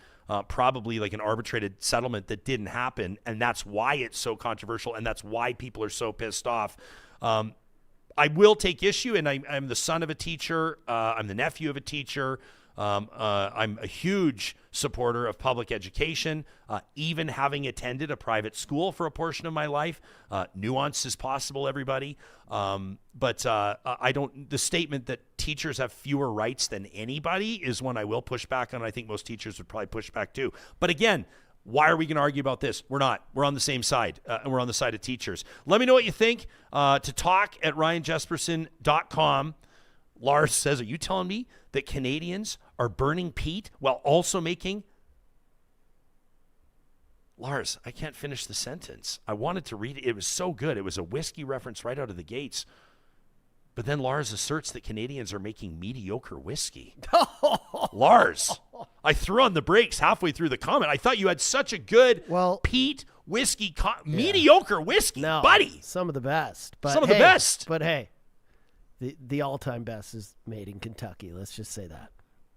probably like an arbitrated settlement that didn't happen. And that's why it's so controversial. And that's why people are so pissed off. I will take issue, and I'm the son of a teacher. I'm the nephew of a teacher. I'm a huge supporter of public education, even having attended a private school for a portion of my life. Nuance is possible, everybody. But I don't, the statement that teachers have fewer rights than anybody is one I will push back on. I think most teachers would probably push back too. But again, why are we going to argue about this? We're not. We're on the same side, and we're on the side of teachers. Let me know what you think. To talk at ryanjespersen.com. Lars says, are you telling me that Canadians are burning peat while also making... Lars, I can't finish the sentence. I wanted to read it. It was so good. It was a whiskey reference right out of the gates. But then Lars asserts that Canadians are making mediocre whiskey. Lars, I threw on the brakes halfway through the comment. I thought you had such a good peat whiskey, mediocre whiskey, buddy. Some of the best. But some of the best. But hey, the all-time best is made in Kentucky. Let's just say that.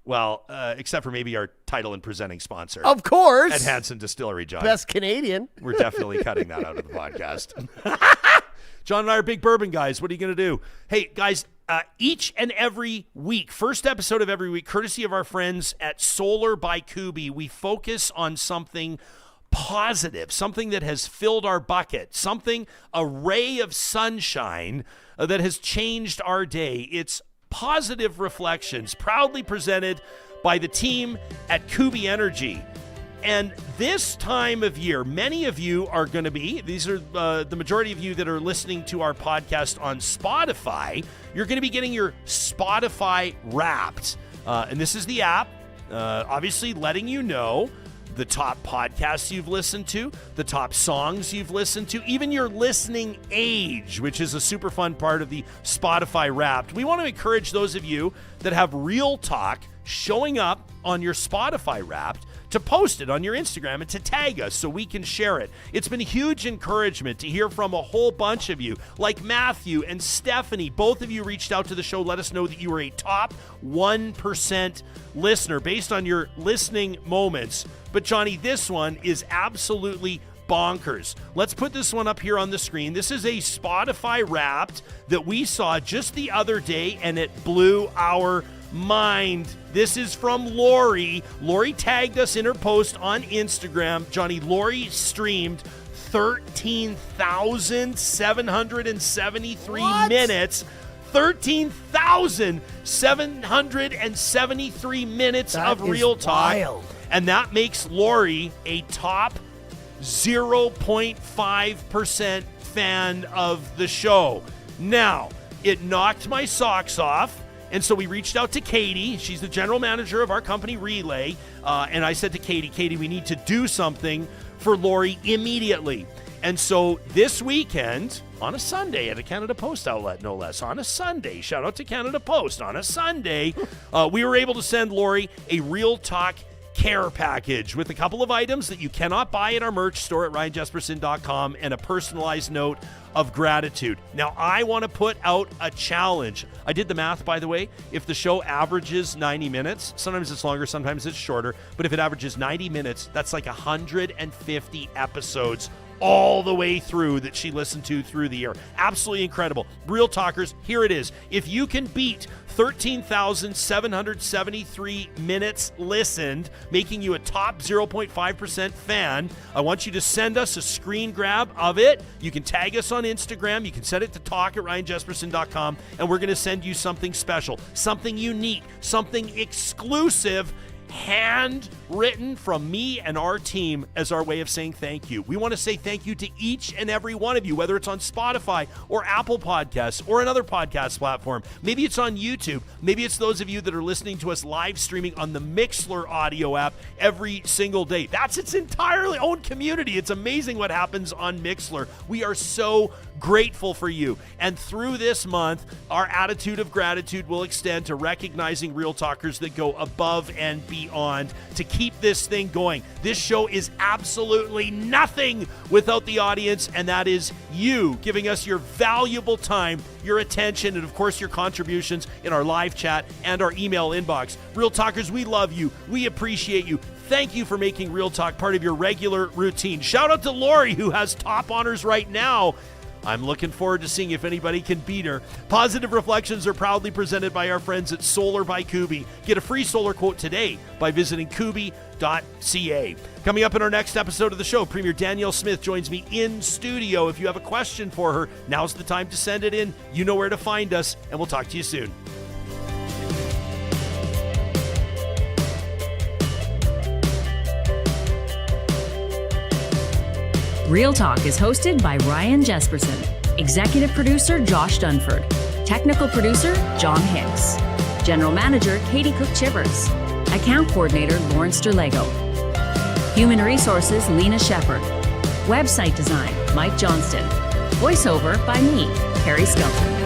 Well, except for maybe our title and presenting sponsor. Of course. At Hanson Distillery, John. Best Canadian. We're definitely cutting that out of the podcast. John and I are big bourbon guys. What are you going to do? Hey, guys, each and every week, first episode of every week, courtesy of our friends at Solar by Kuby, we focus on something positive, something that has filled our bucket, a ray of sunshine that has changed our day. It's Positive Reflections, proudly presented by the team at Kuby Energy. And this time of year, many of you are going to be, these are the majority of you that are listening to our podcast on Spotify, you're going to be getting your Spotify Wrapped. And this is the app, obviously letting you know the top podcasts you've listened to, the top songs you've listened to, even your listening age, which is a super fun part of the Spotify Wrapped. We want to encourage those of you that have real talk showing up on your Spotify Wrapped to post it on your Instagram and to tag us so we can share it. It's been a huge encouragement to hear from a whole bunch of you, like Matthew and Stephanie. Both of you reached out to the show, let us know that you were a top 1% listener based on your listening moments. But Johnny, this one is absolutely bonkers. Let's put this one up here on the screen. This is a Spotify Wrapped that we saw just the other day, and it blew our mind. This is from Lori. Lori tagged us in her post on Instagram. Johnny, Lori streamed 13,773 minutes. 13,773 minutes of Real Talk. Wild. And that makes Lori a top 0.5% fan of the show. Now, it knocked my socks off. And so we reached out to Katie. She's the general manager of our company, Relay. And I said to Katie, we need to do something for Lori immediately. And so this weekend, on a Sunday at a Canada Post outlet, no less, on a Sunday, shout out to Canada Post, on a Sunday, we were able to send Lori a Real Talk care package with a couple of items that you cannot buy at our merch store at ryanjespersen.com and a personalized note of gratitude. Now, I want to put out a challenge. I did the math, by the way. If the show averages 90 minutes, sometimes it's longer, sometimes it's shorter, but if it averages 90 minutes, that's like 150 episodes all the way through that she listened to through the year. Absolutely incredible. Real Talkers, here it is. If you can beat 13,773 minutes listened, making you a top 0.5% fan, I want you to send us a screen grab of it. You can tag us on Instagram. You can send it to talk@ryanjespersen.com, and we're going to send you something special, something unique, something exclusive, handwritten from me and our team as our way of saying thank you. We want to say thank you to each and every one of you, whether it's on Spotify or Apple Podcasts or another podcast platform. Maybe it's on YouTube. Maybe it's those of you that are listening to us live streaming on the Mixlr audio app every single day. That's its entirely own community. It's amazing what happens on Mixlr. We are so grateful for you. And through this month, our attitude of gratitude will extend to recognizing Real Talkers that go above and beyond to keep this thing going. This show is absolutely nothing without the audience, and that is you giving us your valuable time, your attention, and of course your contributions in our live chat and our email inbox. Real Talkers, we love you. We appreciate you. Thank you for making Real Talk part of your regular routine. Shout out to Lori, who has top honors right now. I'm looking forward to seeing if anybody can beat her. Positive Reflections are proudly presented by our friends at Solar by Kuby. Get a free solar quote today by visiting kuby.ca. Coming up in our next episode of the show, Premier Danielle Smith joins me in studio. If you have a question for her, now's the time to send it in. You know where to find us, and we'll talk to you soon. Real Talk is hosted by Ryan Jespersen, executive producer Josh Dunford, technical producer John Hicks, general manager Katie Cook-Chivers, account coordinator Lawrence Derlego, human resources Lena Shepard, website design Mike Johnston, voiceover by me, Carrie Skelton.